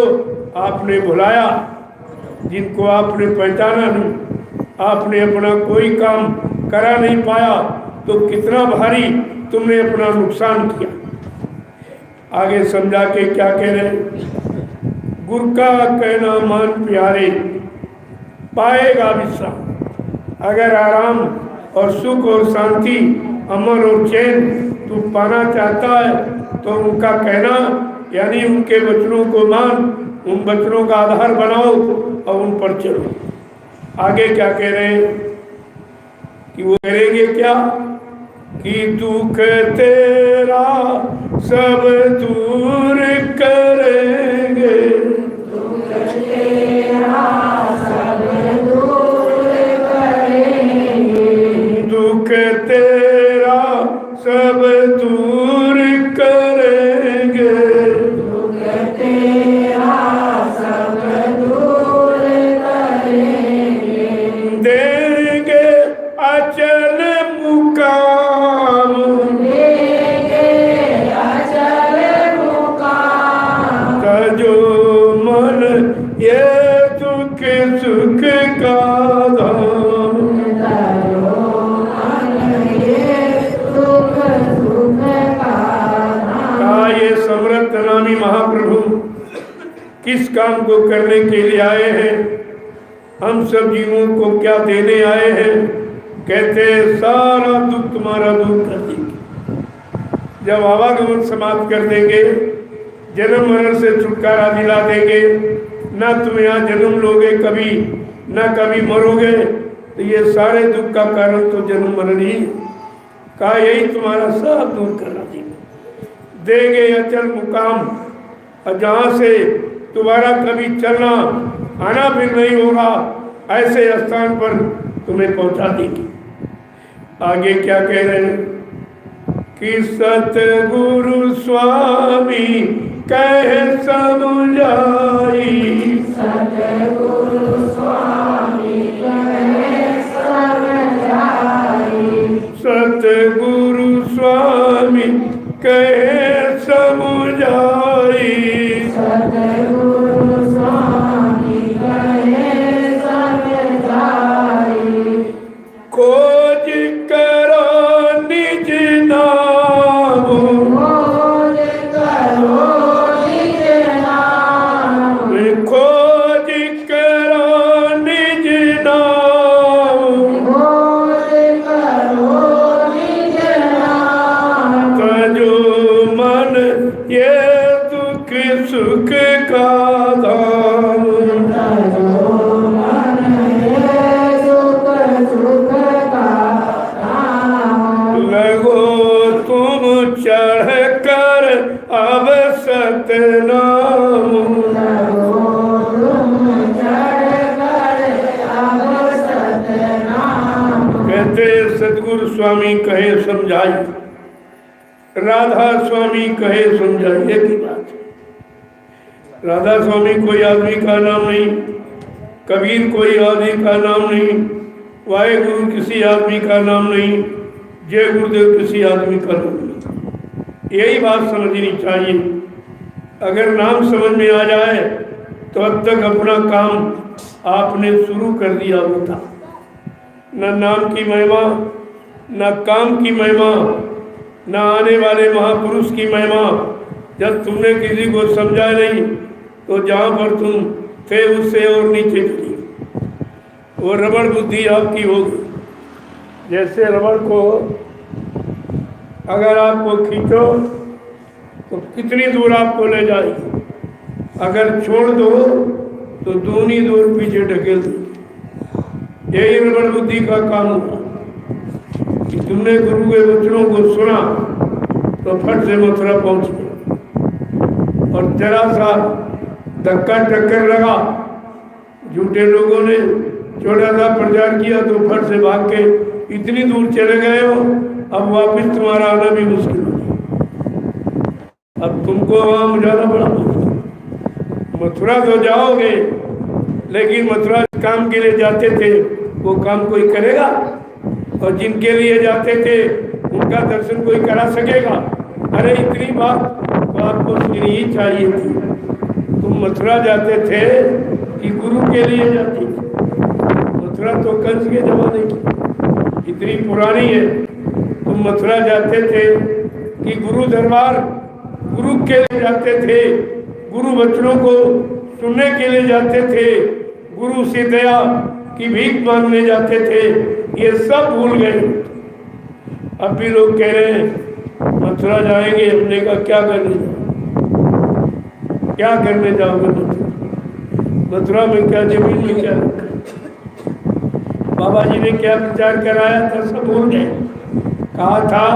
आपने बुलाया, जिनको आपने पहचाना नहीं, आपने अपना कोई काम करा नहीं पाया, तो कितना भारी तुमने अपना नुकसान किया। आगे समझा के क्या कह रहे, गुरु का कहना मान प्यारे, पाएगा विश्राम। अगर आराम और सुख और शांति, अमन और चैन तू पाना चाहता है तो उनका कहना यानी उनके वचनों को मान, उन वचनों का आधार बनाओ और उन पर चलो। आगे क्या कह रहे हैं कि वो करेंगे क्या कि दुख तेरा सब दूर करेंगे, दुख तेरा सब दूर करेंगे, दुख तेरा सब दूर करेंगे, दुख तेरा सब दूर करेंगे, देंगे अचल मुकाम, देंगे अचल मुकाम, जो मन ये दुख सुख का धाम, ये समर्थ नामी महाप्रभु किस काम को करने के लिए आए हैं, हम सब जीवों को क्या देने आए हैं। कहते सारा दुख तुम्हारा दूर कर देंगे। जब आवागमन समाप्त कर देंगे, जन्म मरण से छुटकारा दिला देंगे, ना तुम यहाँ जन्म लोगे कभी, ना कभी मरोगे, तो ये सारे दुख का कारण तो जन्म मरण ही का, यही तुम्हारा सब दूर करना देंगे अचल मुकाम, और जहाँ से तुम्हारा कभी चलना आना फिर नहीं होगा, ऐसे स्थान पर तुम्हें पहुँचा देंगे। आगे क्या कह रहे हैं कि सतगुरु स्वामी कह समझाई, सतगुरु स्वामी कह समझाई, सतगुरु स्वामी कह समझाई, सतगुरु स्वामी कह समझाई, खोज करो निज नाम, खोज करो निज नाम, खोज करो निज नाम, खोज करो निज नाम, जो मन ये दुख सुख का धाम, जो मन है सुख सुख का धाम, लगो तुम चढ़ कर अब सतनाम, लगो तुम चढ़ कर अब सतनाम, कहते सतगुरु स्वामी कहे समझाई, राधा स्वामी कहे समझाई। एक ही बात है, राधा स्वामी कोई आदमी का नाम नहीं, कबीर कोई आदमी का नाम नहीं, वाहेगुरु किसी आदमी का नाम नहीं, जय गुरुदेव किसी आदमी का नाम नहीं। यही बात समझनी चाहिए। अगर नाम समझ में आ जाए तो अब तक अपना काम आपने शुरू कर दिया होता। न नाम की महिमा, न काम की महिमा, न आने वाले महापुरुष की महिमा। जब तुमने किसी को समझा नहीं तो जहाँ पर तुम थे उससे और नीचे चली, वो रबड़ बुद्धि आपकी होगी। जैसे रबड़ को अगर आपको खींचो तो कितनी दूर आपको ले जाएगी। अगर छोड़ दो तो दूनी दूर पीछे ढकेल दो। यही रबड़ बुद्धि का काम हुआ कि तुमने गुरु के वचनों को सुना तो फट से मथुरा पहुंच गए, और जरा सा धक्का टक्कर लगा, झूठे लोगों ने छोटा सा प्रचार किया तो फट से भाग के इतनी दूर चले गए हो, अब वापस तुम्हारा आना भी मुश्किल हो गया। अब तुमको वहां जाना बड़ा मुश्किल। मथुरा तो जाओगे, लेकिन मथुरा काम के लिए जाते थे वो काम कोई करेगा? और जिनके लिए जाते थे उनका दर्शन कोई करा सकेगा? अरे इतनी बात तो आपको सुननी ही चाहिए थी। तुम मथुरा जाते थे कि गुरु के लिए जाते थे? मथुरा तो कंस के जमाने की इतनी पुरानी है। तुम मथुरा जाते थे कि गुरु दरबार, गुरु के लिए जाते थे, गुरु वचनों को सुनने के लिए जाते थे, गुरु से दया की भीख मांगने जाते थे? ये सब भूल गए। अब भी लोग कह रहे हैं मथुरा जाएंगे। हमने कहा क्या करने जाओगे? क्या करने जाओगे मथुरा? मथुरा में क्या, जमीन में क्या रखा? बाबा जी ने क्या प्रचार कराया था सब भूल गए। कहा था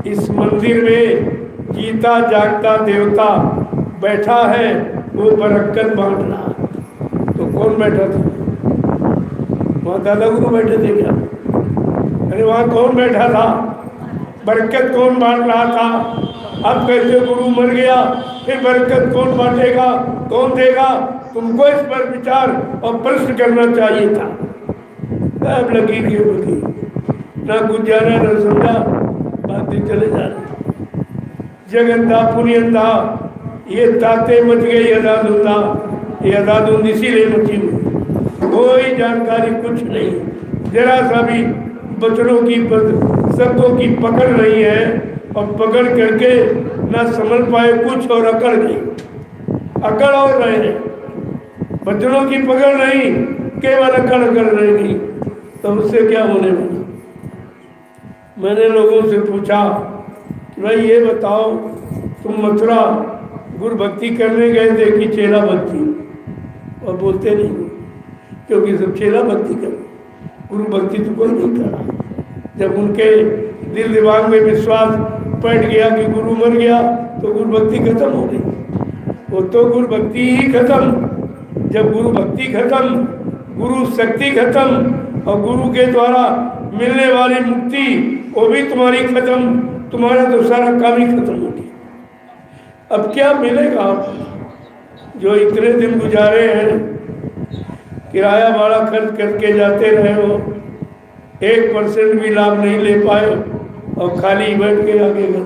इस मंदिर में जीता जागता देवता बैठा है, वो बरकत बांट रहा। तो कौन बैठा था वहाँ? दादा गुरु बैठे थे क्या? अरे वहाँ कौन बैठा था? बरकत कौन बांट रहा था? अब कैसे गुरु मर गया, फिर बरकत कौन बांटेगा, कौन देगा? तुमको इस पर विचार और प्रश्न करना चाहिए था। अब लगी के बगी, ना कुछ जाना ना समझा, बातें चले जा रही। जगंदा पुनियंदा, ये ताते मच गई अदाधुंदा, ये अदाधुंद इसीलिए मची हुई। कोई जानकारी कुछ नहीं, जरा सा भी बचनों की शब्दों की पकड़ नहीं है, और पकड़ करके ना समझ पाए कुछ और अकड़ नहीं, अकड़ और रहे। बचनों की पकड़ नहीं, केवल अकड़ रह गई। तो उससे क्या होने वाला? मैंने लोगों से पूछा कि भाई ये बताओ, तुम मथुरा गुरु भक्ति करने गए थे कि चेला भक्ति? और बोलते नहीं, क्योंकि सब चेला भक्ति कर, गुरु भक्ति तो कोई नहीं करा। जब उनके दिल दिमाग में विश्वास बैठ गया कि गुरु मर गया तो गुरु भक्ति खत्म हो गई। वो तो गुरु भक्ति ही खत्म। जब गुरु भक्ति खत्म, गुरु शक्ति खत्म, और गुरु के द्वारा मिलने वाली मुक्ति वो भी तुम्हारी खत्म, तुम्हारा तो सारा काम ही खत्म हो गया। अब क्या मिलेगा आपको? जो इतने दिन गुजारे हैं, किराया भाड़ा खर्च करके जाते रहे हो, 1% भी लाभ नहीं ले पाए, और खाली बैठ के आगे गए।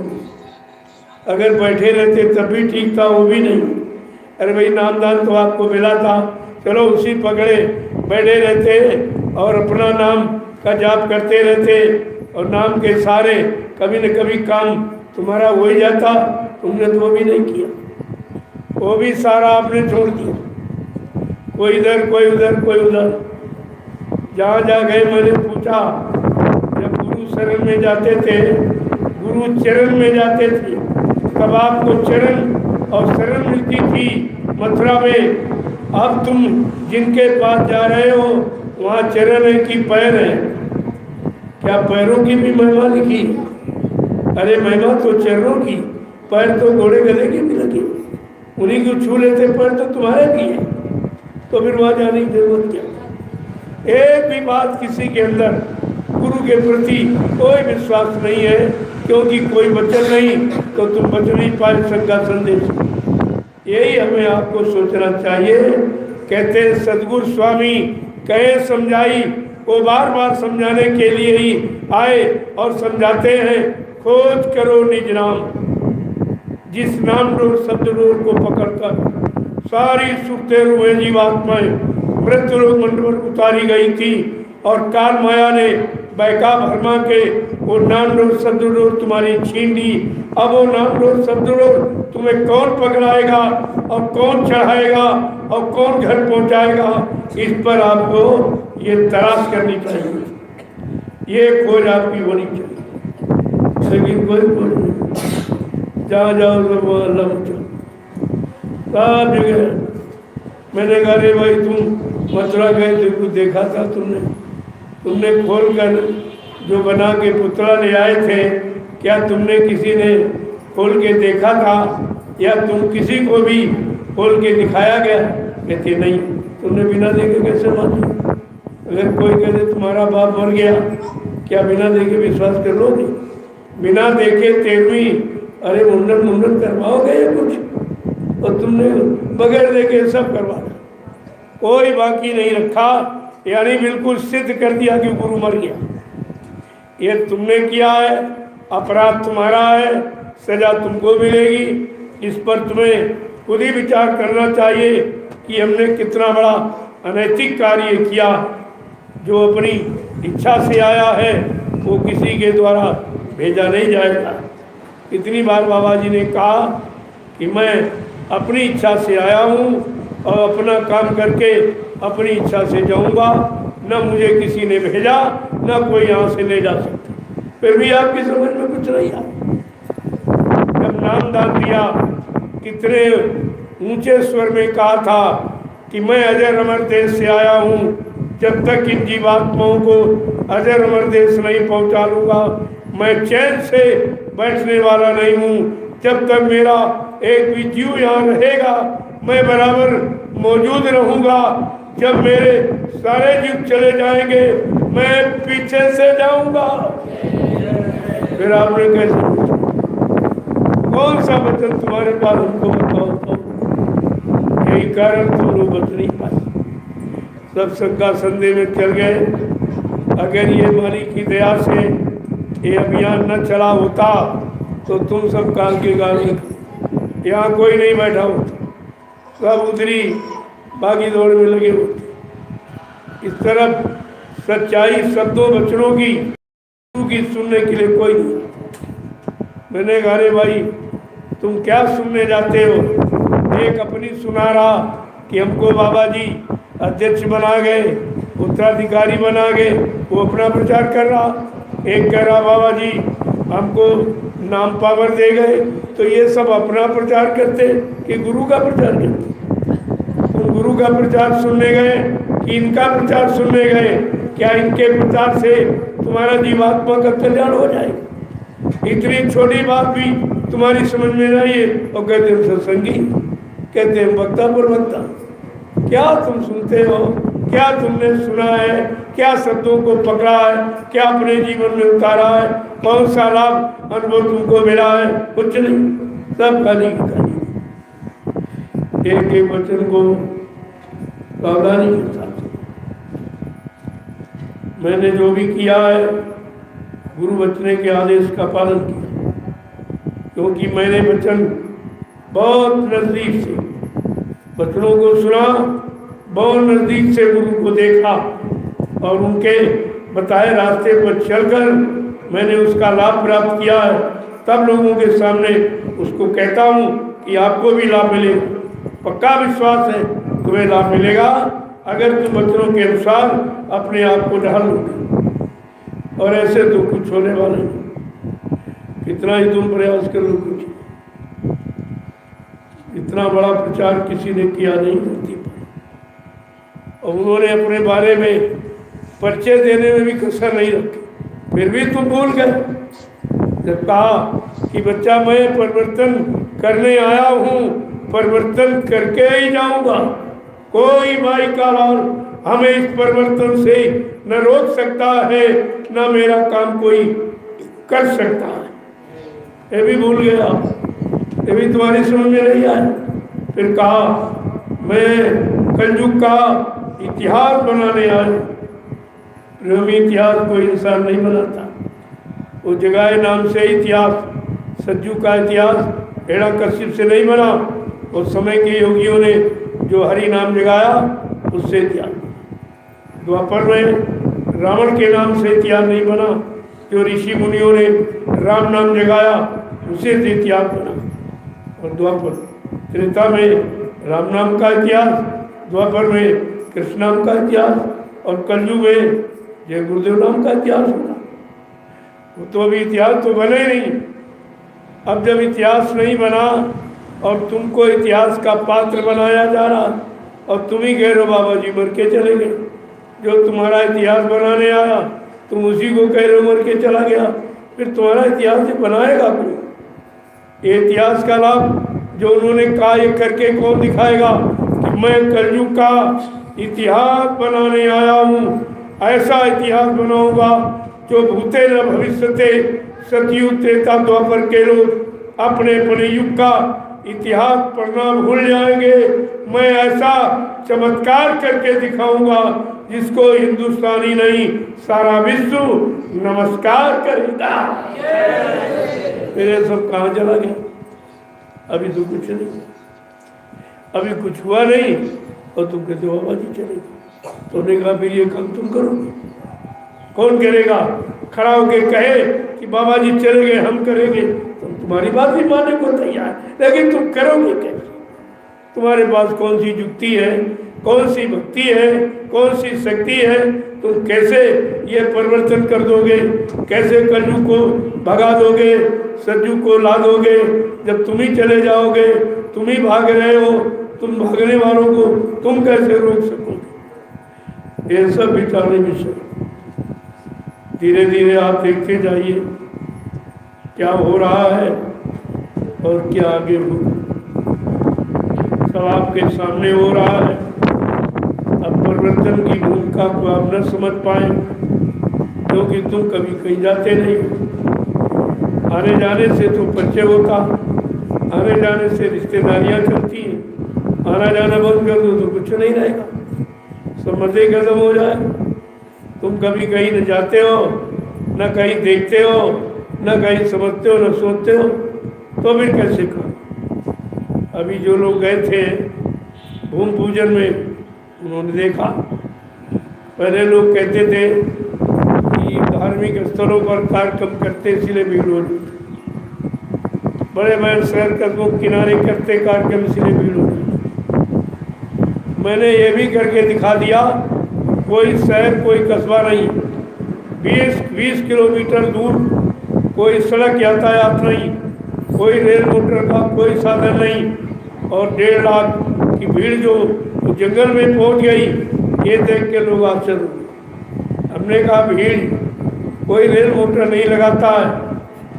अगर बैठे रहते तब भी ठीक था, वो भी नहीं। अरे भाई नामदान तो आपको मिला था, चलो उसी पकड़े बैठे रहते और अपना नाम का जाप करते रहते, और नाम के सारे कभी न कभी काम तुम्हारा हो ही जाता। तुमने तो वो भी नहीं किया, वो भी सारा आपने छोड़ दिया। कोई इधर कोई उधर कोई उधर। जहाँ जा गए मैंने पूछा, जब गुरु शरण में जाते थे, गुरु चरण में जाते थे, तब आपको चरण और शरण मिलती थी मथुरा में। अब तुम जिनके पास जा रहे हो वहाँ चरण है कि पैर है? क्या पैरों की भी महिमा लिखी? अरे महिमा तो चरणों की, पैर तो घोड़े गले की भी लगी। उन्हीं को छू लेते, पैर तो तुम्हारे भी है। तो फिर वहाँ जाने की जरूरत क्या? एक भी बात किसी के अंदर गुरु के प्रति कोई विश्वास नहीं है, क्योंकि कोई वचन नहीं तो तुम बच नहीं पाए संगा संदेश। यही हमें आपको सोचना चाहिए। कहते हैं सदगुरु स्वामी कहे समझाई, वो बार बार समझाने के लिए ही आए और समझाते हैं। खोज करो निज नाम, जिस नाम डोर शब्द डोर को पकड़कर सारी सुखते रुए जीवात्माएं मृत्यु लोक मंडल पर उतारी गई थी, और काल माया ने बैका भरमा के वो नाम डोर शब्द डोर तुम्हारी छीन ली। अब वो नाम डोर शब्द डोर तुम्हें कौन पकड़ाएगा, और कौन चढ़ाएगा, और कौन घर पहुंचाएगा? इस पर आपको ये तलाश करनी चाहिए, ये खोज आपकी होनी चाहिए। लेकिन कोई खोज नहीं। जहाँ जाओ सब वहाँ अल्लाह मचो, सब जगह। मैंने कहा रे भाई तुम मथुरा गए थे, कुछ देखा था तुमने खोल कर जो बना के पुतला ले आए थे, क्या तुमने किसी ने खोल के देखा था या तुम किसी को भी खोल के दिखाया गया? कहते नहीं। तुमने बिना देखे कैसे माने? अगर कोई कहते तुम्हारा बाप मर गया, क्या बिना देखे विश्वास कर लोगे? बिना देखे 13वीं अरे मुंडन करवाओगे या कुछ? और तुमने बगैर देखे सब करवा, कोई बाकी नहीं रखा, यानी बिल्कुल सिद्ध कर दिया कि गुरु मर गया। ये तुमने किया है, अपराध तुम्हारा है, सजा तुमको मिलेगी। इस पर तुम्हें खुद ही विचार करना चाहिए कि हमने कितना बड़ा अनैतिक कार्य किया। जो अपनी इच्छा से आया है वो किसी के द्वारा भेजा नहीं जाएगा। इतनी बार बाबा जी ने कहा कि मैं अपनी इच्छा से आया हूँ और अपना काम करके अपनी इच्छा से जाऊँगा, न मुझे किसी ने भेजा, न कोई यहाँ से ले जा सकता। फिर भी आपकी समझ में कुछ नहीं आया। जब नाम दान दिया, कितने ऊंचे स्वर में कहा था कि मैं अजर अमर देश से आया हूँ, जब तक इन जीवात्माओं को अजर अमर देश नहीं पहुँचा लूँगा, मैं चैन से बैठने वाला नहीं हूँ। जब तक मेरा एक भी जीव यहाँ रहेगा, मैं बराबर मौजूद रहूँगा। जब मेरे सारे जीव चले जाएंगे, मैं पीछे से जाऊँगा। फिर आपने कैसे, कौन सा वचन तुम्हारे पास हमको बताओ तो? यही कारण तुम लोग बच नहीं पाए, सब शंका संदेह में चल गए। अगर ये मालिक की दया से ये अभियान न चला होता तो तुम सब काल के गाली, यहाँ कोई नहीं बैठा होता, सब उधरी बागी दौड़ में लगे होते। इस तरफ सच्चाई शब्दों वचनों की सुनने के लिए कोई नहीं। मैंने कहा रे भाई तुम क्या सुनने जाते हो? एक अपनी सुना रहा कि हमको बाबा जी अध्यक्ष बना गए, उत्तराधिकारी बना गए, वो अपना प्रचार कर रहा। एक कह रहा बाबा जी हमको नाम पावर दे गए। तो ये सब अपना प्रचार करते कि गुरु का प्रचार करते? तुम गुरु का प्रचार सुनने गए कि इनका प्रचार सुनने गए? क्या इनके प्रचार से तुम्हारा जीवात्मा का कल्याण हो जाएगा? इतनी छोटी बात भी तुम्हारी समझ में नहीं है और कहते हैं सत्संगी, कहते हैं वक्ता पर वक्ता। क्या तुम सुनते हो? क्या तुमने सुना है? क्या शब्दों को पकड़ा है? क्या अपने जीवन में उतारा है? कौन सा लाभ अनुभव तुमको मिला है? कुछ नहीं, सब खाली खाली। एक एक वचन को सावधानी के साथ मैंने जो भी किया है, गुरु वचने के आदेश का पालन किया, क्योंकि मैंने वचन बहुत नज़दीक से वचनों को सुना, बहुत नज़दीक से गुरु को देखा और उनके बताए रास्ते पर चलकर मैंने उसका लाभ प्राप्त किया है। तब लोगों के सामने उसको कहता हूँ कि आपको भी लाभ मिलेगा। पक्का विश्वास है तुम्हें लाभ मिलेगा अगर तुम वचनों के अनुसार अपने आप को ढाल लोगे, और ऐसे तो कुछ होने वाला नहीं। कितना ही तुम प्रयास कर लो, कुछ इतना बड़ा प्रचार किसी ने किया नहीं धरती पर। और उन्होंने अपने बारे में परिचय देने में भी कसर नहीं रखी, फिर भी तुम भूल गए। जब कहा कि बच्चा मैं परिवर्तन करने आया हूँ, परिवर्तन करके ही जाऊंगा, कोई भाई का लाल हमें इस परिवर्तन से न रोक सकता है, न मेरा काम कोई कर सकता है। ये भी भूल गया, ये भी तुम्हारी समझ में नहीं आया। फिर कहा मैं कलयुग का इतिहास बनाने आया। प्रेमी इतिहास कोई इंसान नहीं बनाता, वो जगह नाम से इतिहास, सज्जू का इतिहास हिरण्यकश्यप से नहीं बना, और समय के योगियों ने जो हरि नाम जगाया उससे इतिहास। द्वापर में रावण के नाम से इतिहास नहीं बना, जो ऋषि मुनियों ने राम नाम जगाया उसे इतिहास बना। और द्वापर त्रेता में राम नाम का इतिहास, द्वापर में कृष्ण नाम का इतिहास, और कलयुग में जय गुरुदेव नाम का इतिहास होगा। वो तो अभी इतिहास तो बने ही नहीं, अब जब इतिहास नहीं बना और तुमको इतिहास का पात्र बनाया जा रहा और तुम ही कह रहे हो बाबा जी मर के चले गए, जो तुम्हारा इतिहास बनाने आया तुम उसी को कह रहे हो मर के चला गया, फिर तुम्हारा इतिहास ही बनाएगा कोई? ये इतिहास का लाभ जो उन्होंने कहा ये करके कौन दिखाएगा कि मैं कलयुग का इतिहास बनाने आया हूँ, ऐसा इतिहास बनाऊंगा जो भूते न भविष्यते, सतयुग त्रेता द्वापर के लोग अपने अपने युग का इतिहास पढ़ना भूल जाएंगे। मैं ऐसा चमत्कार करके दिखाऊंगा जिसको हिंदुस्तानी नहीं सारा विश्व नमस्कार करेगा। मेरे सब कहाँ चला गया? अभी तो कुछ नहीं, अभी कुछ हुआ नहीं और तुम कहते हो बाबा जी चलेगा। तो ने कहा फिर ये काम तुम करोगे? कौन करेगा? खड़ा होके कहे कि बाबा जी चले गए हम करेंगे, तुम तुम्हारी बात भी मानने को तैयार, लेकिन तुम करोगे कैसे? तुम्हारे पास कौन सी युक्ति है, कौन सी भक्ति है, कौन सी शक्ति है? तुम कैसे ये परिवर्तन कर दोगे? कैसे कलयुग को भगा दोगे, सतयुग को ला दोगे? जब तुम ही चले जाओगे, तुम ही भाग रहे हो, तुम भागने वालों को तुम कैसे रोक सकोगे? ये सब विचारने विषय। धीरे धीरे आप देखते जाइए क्या हो रहा है और क्या आगे हो, सब आपके सामने हो रहा है। अब परिवर्तन की भूमिका को आप न समझ पाए क्योंकि तुम कभी कहीं जाते नहीं। आने जाने से तो परिचय होता, आने जाने से रिश्तेदारियां चलती हैं, आना जाना बंद कर दो तो कुछ नहीं रहेगा, सब मजे खत्म हो जाए। तुम कभी कहीं न जाते हो, न कहीं देखते हो, न कहीं समझते हो, न सोचते हो, तो फिर कैसे करो? अभी जो लोग गए थे भूमि पूजन में उन्होंने देखा, पहले लोग कहते थे कि धार्मिक स्थलों पर कार्यक्रम करते इसलिए भीड़ हो रही, बड़े बड़े शहर कस्बों किनारे करते कार्यक्रम इसलिए भीड़ हो रही। मैंने ये भी करके दिखा दिया, कोई शहर कोई कस्बा नहीं, 20 किलोमीटर दूर कोई सड़क यातायात नहीं, कोई रेल मोटर का कोई साधन नहीं, और 1.5 लाख की भीड़ जो जंगल में पहुंच गई, ये देख के लोग आश्चर्य हुए। हमने कहा भीड़ कोई रेल मोटर नहीं लगाता है,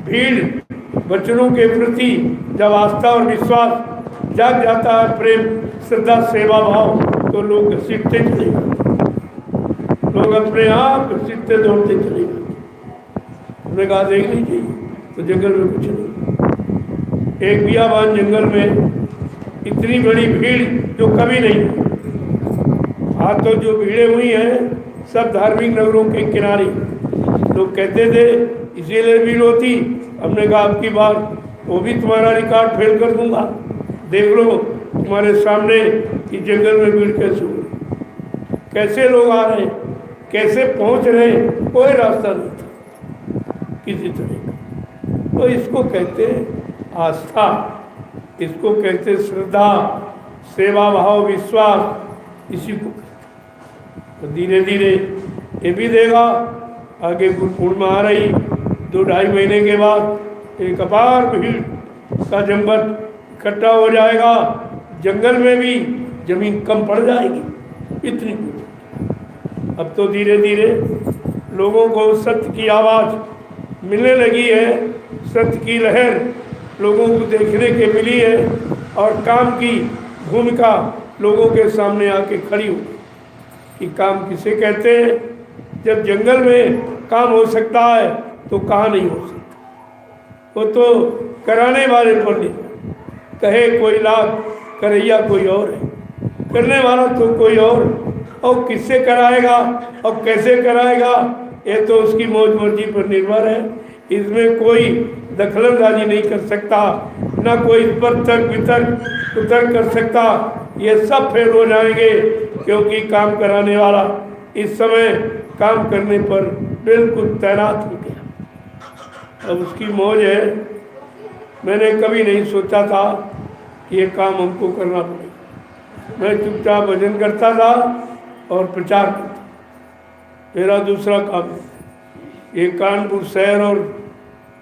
भीड़ बच्चों के प्रति जब आस्था और विश्वास जाग जाता है, प्रेम श्रद्धा सेवा भाव, तो लोग घसीटते चले जाते, लोग अपने आप घसीटते दौड़ते चले जाते। हमने कहा देख लीजिए तो जंगल में कुछ नहीं, एक बियाबान जंगल में इतनी बड़ी भीड़ जो कभी नहीं। आज तो जो भीड़ें हुई हैं सब धार्मिक नगरों के किनारे, लोग कहते थे इसीलिए भीड़ होती। हमने कहा आपकी बार वो भी तुम्हारा रिकॉर्ड फेल कर दूंगा, देख लो तुम्हारे सामने कि जंगल में भीड़ कैसे हुई, कैसे लोग आ रहे हैं, कैसे पहुंच रहे हैं, कोई रास्ता नहीं था किसी तरह का। तो इसको कहते हैं आस्था, इसको कहते श्रद्धा सेवा भाव विश्वास, इसी को। तो धीरे धीरे ये भी देगा, आगे गुरु पूर्णिमा आ रही, 2-2.5 महीने के बाद एक अपार भीड़ का जंगल इकट्ठा हो जाएगा, जंगल में भी जमीन कम पड़ जाएगी इतनी। अब तो धीरे धीरे लोगों को सत्य की आवाज़ मिलने लगी है, सत्य की लहर लोगों को देखने के मिली है, और काम की भूमिका लोगों के सामने आके खड़ी हो कि काम किसे कहते हैं। जब जंगल में काम हो सकता है तो कहाँ नहीं हो सकता, वो तो कराने वाले पर नहीं, कहे कोई लाभ करैया कोई और है, करने वाला तो कोई और किससे कराएगा और कैसे कराएगा ये तो उसकी मौज मर्जी पर निर्भर है। इसमें कोई दखलंदाजी नहीं कर सकता, ना कोई इस पर तर्क वितर्क उतर्क कर सकता, ये सब फेल हो जाएंगे क्योंकि काम कराने वाला इस समय काम करने पर बिल्कुल तैनात हो गया। अब उसकी मौज है। मैंने कभी नहीं सोचा था कि ये काम हमको करना पड़ेगा। मैं चुपचाप भजन करता था और प्रचार करता, मेरा दूसरा काम है। ये कानपुर शहर और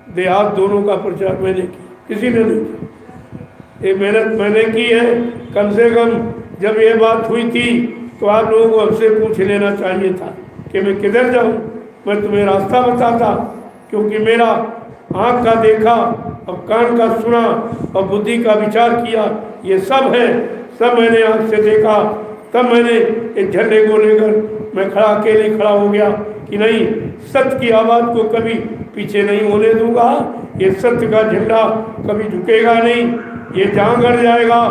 देहात दोनों का प्रचार मैंने किया। किसी ने नहीं की। ये मेहनत मैंने की है। कम से कम जब ये बात हुई थी तो आप लोगों को हमसे पूछ लेना चाहिए था कि मैं किधर जाऊं, मैं तुम्हें रास्ता बताता। क्योंकि मेरा आँख का देखा और कान का सुना और बुद्धि का विचार किया, ये सब है, सब मैंने आँख से देखा। तब मैंने एक झंडे को लेकर मैं खड़ा अकेले खड़ा हो गया कि नहीं, सत्य की आवाज़ को कभी पीछे नहीं होने दूंगा। ये सत्य का झंडा कभी झुकेगा नहीं, ये जहाँ गड़ जाएगा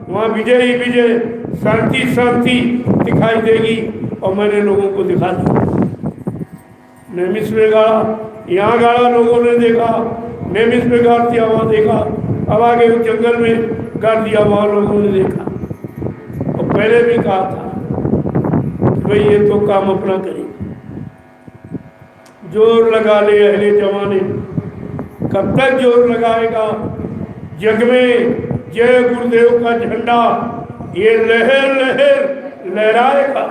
वहाँ विजय ही विजय, शांति शांति दिखाई देगी। और मैंने लोगों को दिखा दिया। नेमिस में गाड़ा, यहाँ गाड़ा, लोगों ने देखा। नेमिस में गाड़ दिया, वहाँ देखा। अब आगे जंगल में गाड़ दिया, वहाँ लोगों ने देखा। और पहले भी कहा था कि भाई ये तो काम अपना करें, जोर लगा ले अहले जमाने। कब तक जोर लगाएगा? जग में जय गुरुदेव का झंडा ये लहर लहर लहराएगा,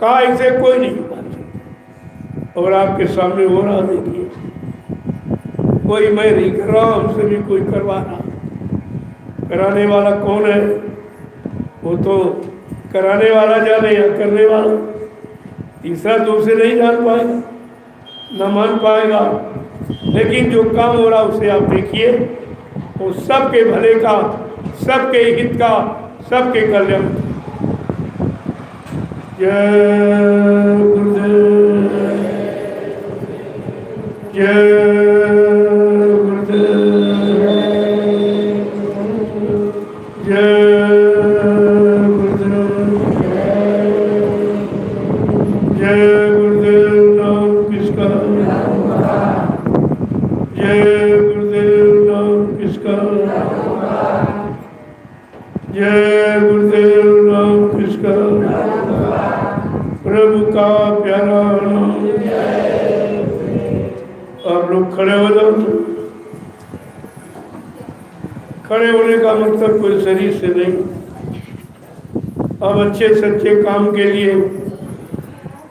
का इसे कोई नहीं रुका सकता। और आपके सामने हो रहा, देखिए, कोई मैं नहीं कर रहा, हमसे भी कोई करवा रहा। कराने वाला कौन है? वो तो कराने वाला जाने या करने वाला। तीसरा तो उसे नहीं जान पाएगा, न मान पाएगा। लेकिन जो काम हो रहा उसे आप देखिए, वो सबके भले का, सबके हित का, सबके कल्याण। जय गुरुदेव, जय गुरुदेव, जय गुरुदेव, जय गुरुदेव। नाम किसका? जय गुरुदेव। नाम किसका? जय गुरुदेव। नाम किसका? प्रभु का प्यारा नाम। आप लोग खड़े हो जाओ। खड़े होने का मतलब कोई शरीर से नहीं, अब अच्छे सच्चे काम के लिए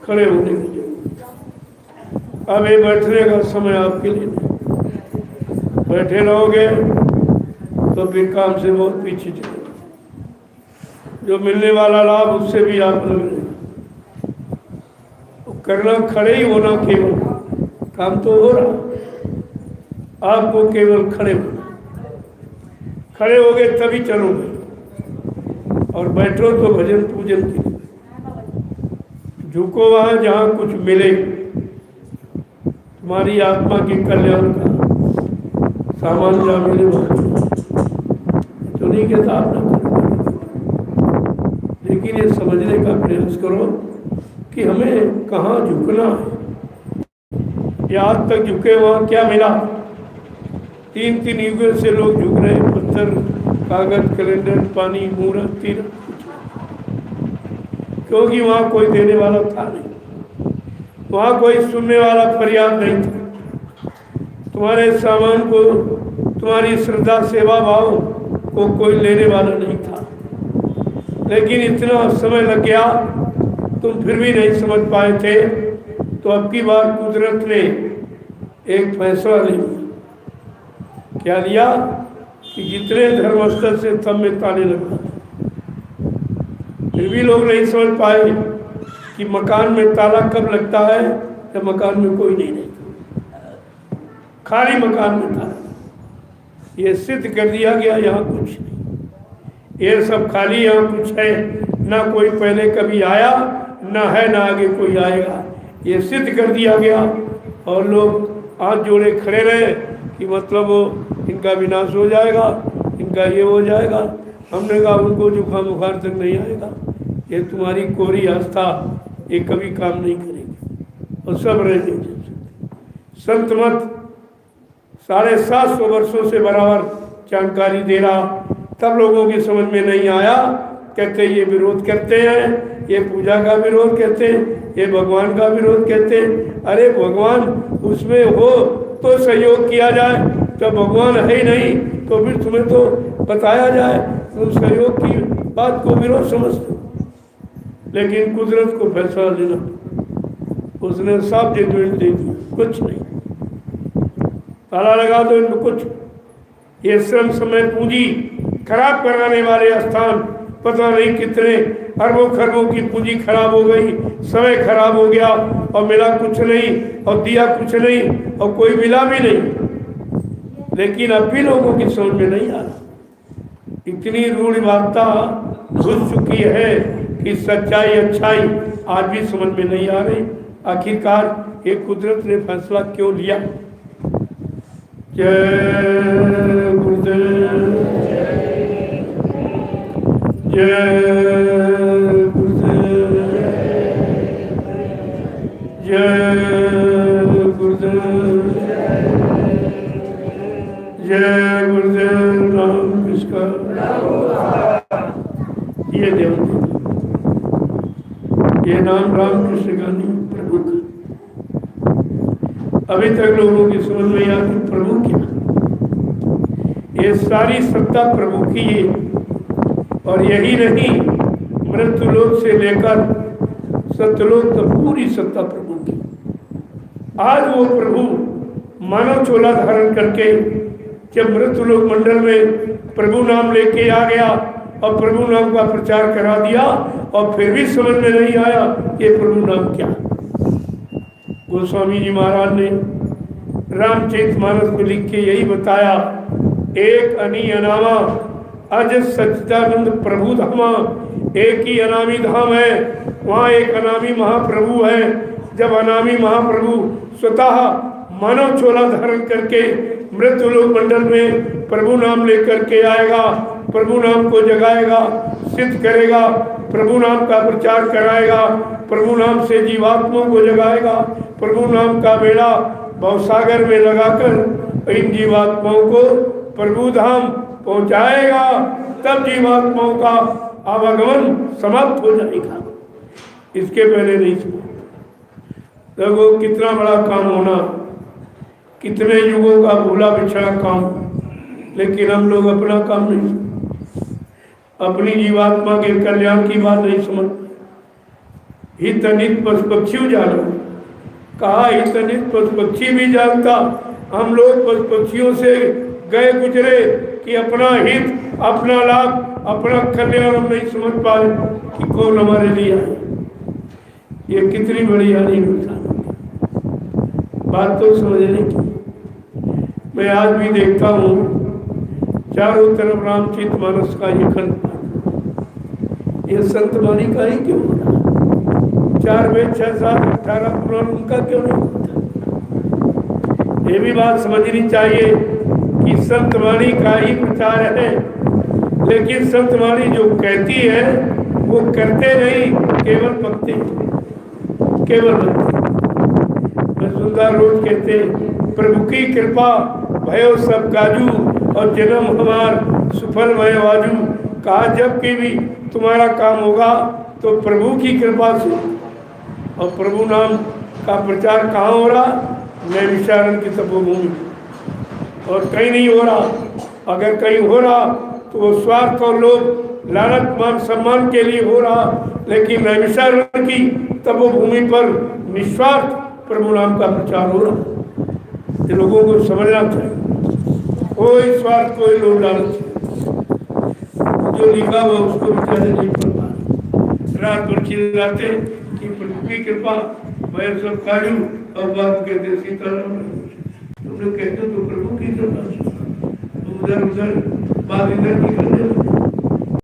खड़े होने की जरूरत। अब ये बैठने का समय आपके लिए नहीं। बैठे रहोगे तो फिर काम से बहुत पीछे चले, जो मिलने वाला लाभ उससे भी आप लग रहे। करना खड़े ही होना, केवल काम तो हो रहा, आपको केवल खड़े होना। खड़े हो गए तभी चलोगे, और बैठो तो भजन पूजन के लिए। झुको वहाँ जहाँ कुछ मिले, तुम्हारी आत्मा के कल्याण का सामान जहाँ मिले वहाँ तो नहीं कहता आप ना करो, लेकिन ये समझने का प्रयास करो कि हमें कहाँ झुकना है। या आज तक झुके वहाँ क्या मिला? 3-3 युगों से लोग झुक रहे, पत्थर, कागज, कैलेंडर, पानी, मूर्त, तीर्थ, क्योंकि वहाँ कोई देने वाला था नहीं, वहाँ कोई सुनने वाला फरियाद नहीं था। तुम्हारे सामान को, तुम्हारी श्रद्धा सेवा भाव को कोई लेने वाला नहीं था। लेकिन इतना समय लग गया, तुम फिर भी नहीं समझ पाए थे। तो अब की बार कुदरत ने एक फैसला ले लिया। क्या लिया? कि जितने धर्मस्थल से सब में ताले लगा। फिर भी लोग नहीं समझ पाए कि मकान में ताला कब लगता है जब मकान में कोई नहीं रहता, खाली मकान में ताला। ये सिद्ध कर दिया गया, यहाँ कुछ नहीं, ये सब खाली, यहाँ कुछ है ना। कोई पहले कभी आया ना है, ना आगे कोई आएगा। ये सिद्ध कर दिया गया। और लोग हाथ जोड़े खड़े रहे कि मतलब वो इनका विनाश हो जाएगा, इनका ये हो जाएगा। हमने कहा उनको जुकाम बुखार तक नहीं आएगा, ये तुम्हारी कोरी आस्था, ये कभी काम नहीं करेगी। और सब रहने संत मत 750 वर्षों से बराबर जानकारी दे रहा, तब लोगों की समझ में नहीं आया। कहते ये विरोध करते हैं, ये पूजा का विरोध कहते हैं, ये भगवान का विरोध कहते हैं। अरे भगवान उसमें हो तो सहयोग किया जाए, जब भगवान है ही नहीं तो फिर तुम्हें तो बताया जाए, तुम सहयोग की बात को विरोध समझते। लेकिन कुदरत को फैसला लेना, उसने साफ जजमेंट दे दी, कुछ नहीं। ताला लगा दो इनको, कुछ ये श्रम समय पूंजी खराब कराने वाले स्थान, पता नहीं कितने अरबों खरबों की पूंजी खराब हो गई, समय खराब हो गया और मिला कुछ नहीं और दिया कुछ नहीं और कोई मिला भी नहीं। लेकिन अब भी लोगों की समझ में नहीं आ रहा। इतनी रूढ़िवादिता घुस चुकी है कि सच्चाई अच्छाई आज भी समझ में नहीं आ रही। आखिरकार ये कुदरत ने फैसला क्यों लिया? जय गुरुदेव, जय गुरुदेव, जय गुरुदेव, जय गुरुदेव। नाम किसका? ये देव, ये नाम रामकृष्ण का नहीं, प्रभु का। अभी तक लोगों की समझ में आती प्रभु क्या, ये सारी सत्ता प्रभु की है। और यही नहीं, मृत्यु लोक से लेकर सत्यलोक तक पूरी सत्ता प्रभु की। आज वो प्रभु मानव चोला धारण करके जब मृत्यु लोक मंडल में प्रभु नाम लेके आ गया और प्रभु नाम का प्रचार करा दिया और फिर भी समझ में नहीं आया ये प्रभु नाम क्या। गोस्वामी जी महाराज ने रामचरितमानस में लिख के यही बताया, एक अनी अनामा अज सच्चिदानंद प्रभु धामा। एक ही अनामी धाम है, वहाँ एक अनामी महाप्रभु है। जब अनामी महाप्रभु स्वतः मानव चोला धारण करके मृत्यु लोक मंडल में प्रभु नाम लेकर के आएगा, प्रभु नाम को जगाएगा, सिद्ध करेगा, प्रभु नाम का प्रचार कराएगा, प्रभु नाम से जीवात्माओं को जगाएगा, प्रभु नाम का बेड़ा भवसागर में लगाकर इन जीवात्माओं को प्रभु धाम पहुंचाएगा, तब जीवात्माओं का आवागमन समाप्त हो जाएगा। इसके पहले नहीं सुना। देखो कितना बड़ा काम होना, कितने युगों का भूला बिछड़ा काम, लेकिन हम लोग अपना काम नहीं, अपनी जीवात्मा के कल्याण की बात नहीं समझ। हित अनित पशु पक्षी जानो, कहा हित अनित पशु पक्षी भी जानता। हम लोग पशु पक्षियों से गए गुजरे कि अपना हित, अपना लाभ, अपना कल्याण हम नहीं समझ पाए कि कौन हमारे लिए आए। ये कितनी बड़ी हानि नुकसान बात तो समझने की। मैं आज भी देखता हूँ चारों तरफ रामचरितमानस का ये खंड, ये संत वाणी का ही क्यों होता? 4 वेद 6 7 18 पुराण उनका क्यों नहीं होता? ये भी बात समझनी चाहिए कि संत वाणी का ही प्रचार है, लेकिन संत वाणी जो कहती है वो करते नहीं, केवल भक्ति, केवल भक्ति। सुंदर रोज कहते प्रभु की कृपा भयो सब काजू और जन्म हमार सुफल भय वाजू। कहा जब कि भी तुम्हारा काम होगा तो प्रभु की कृपा से। और प्रभु नाम का प्रचार कहाँ हो रहा? नैमिषारण्य की तपोभूमि, और कहीं नहीं हो रहा। अगर कहीं हो रहा तो वो स्वार्थ और लोभ, लालच, मान सम्मान के लिए हो रहा, लेकिन नैमिषारण्य की तपोभूमि पर निस्वार्थ प्रभु नाम का प्रचार हो रहा। ये लोगों को समझना चाहिए। कोई स्वार्थ, कोई लोभ लालच, जो लिखा हुआ उसको बेचारे नहीं पढ़ पा रहे। रात भर चिल्लाते कि प्रभु की कृपा मैं सब काजू, और बात कहते सीताराम। तुम लोग कहते तो प्रभु की कृपा, उधर उधर बात इधर की करने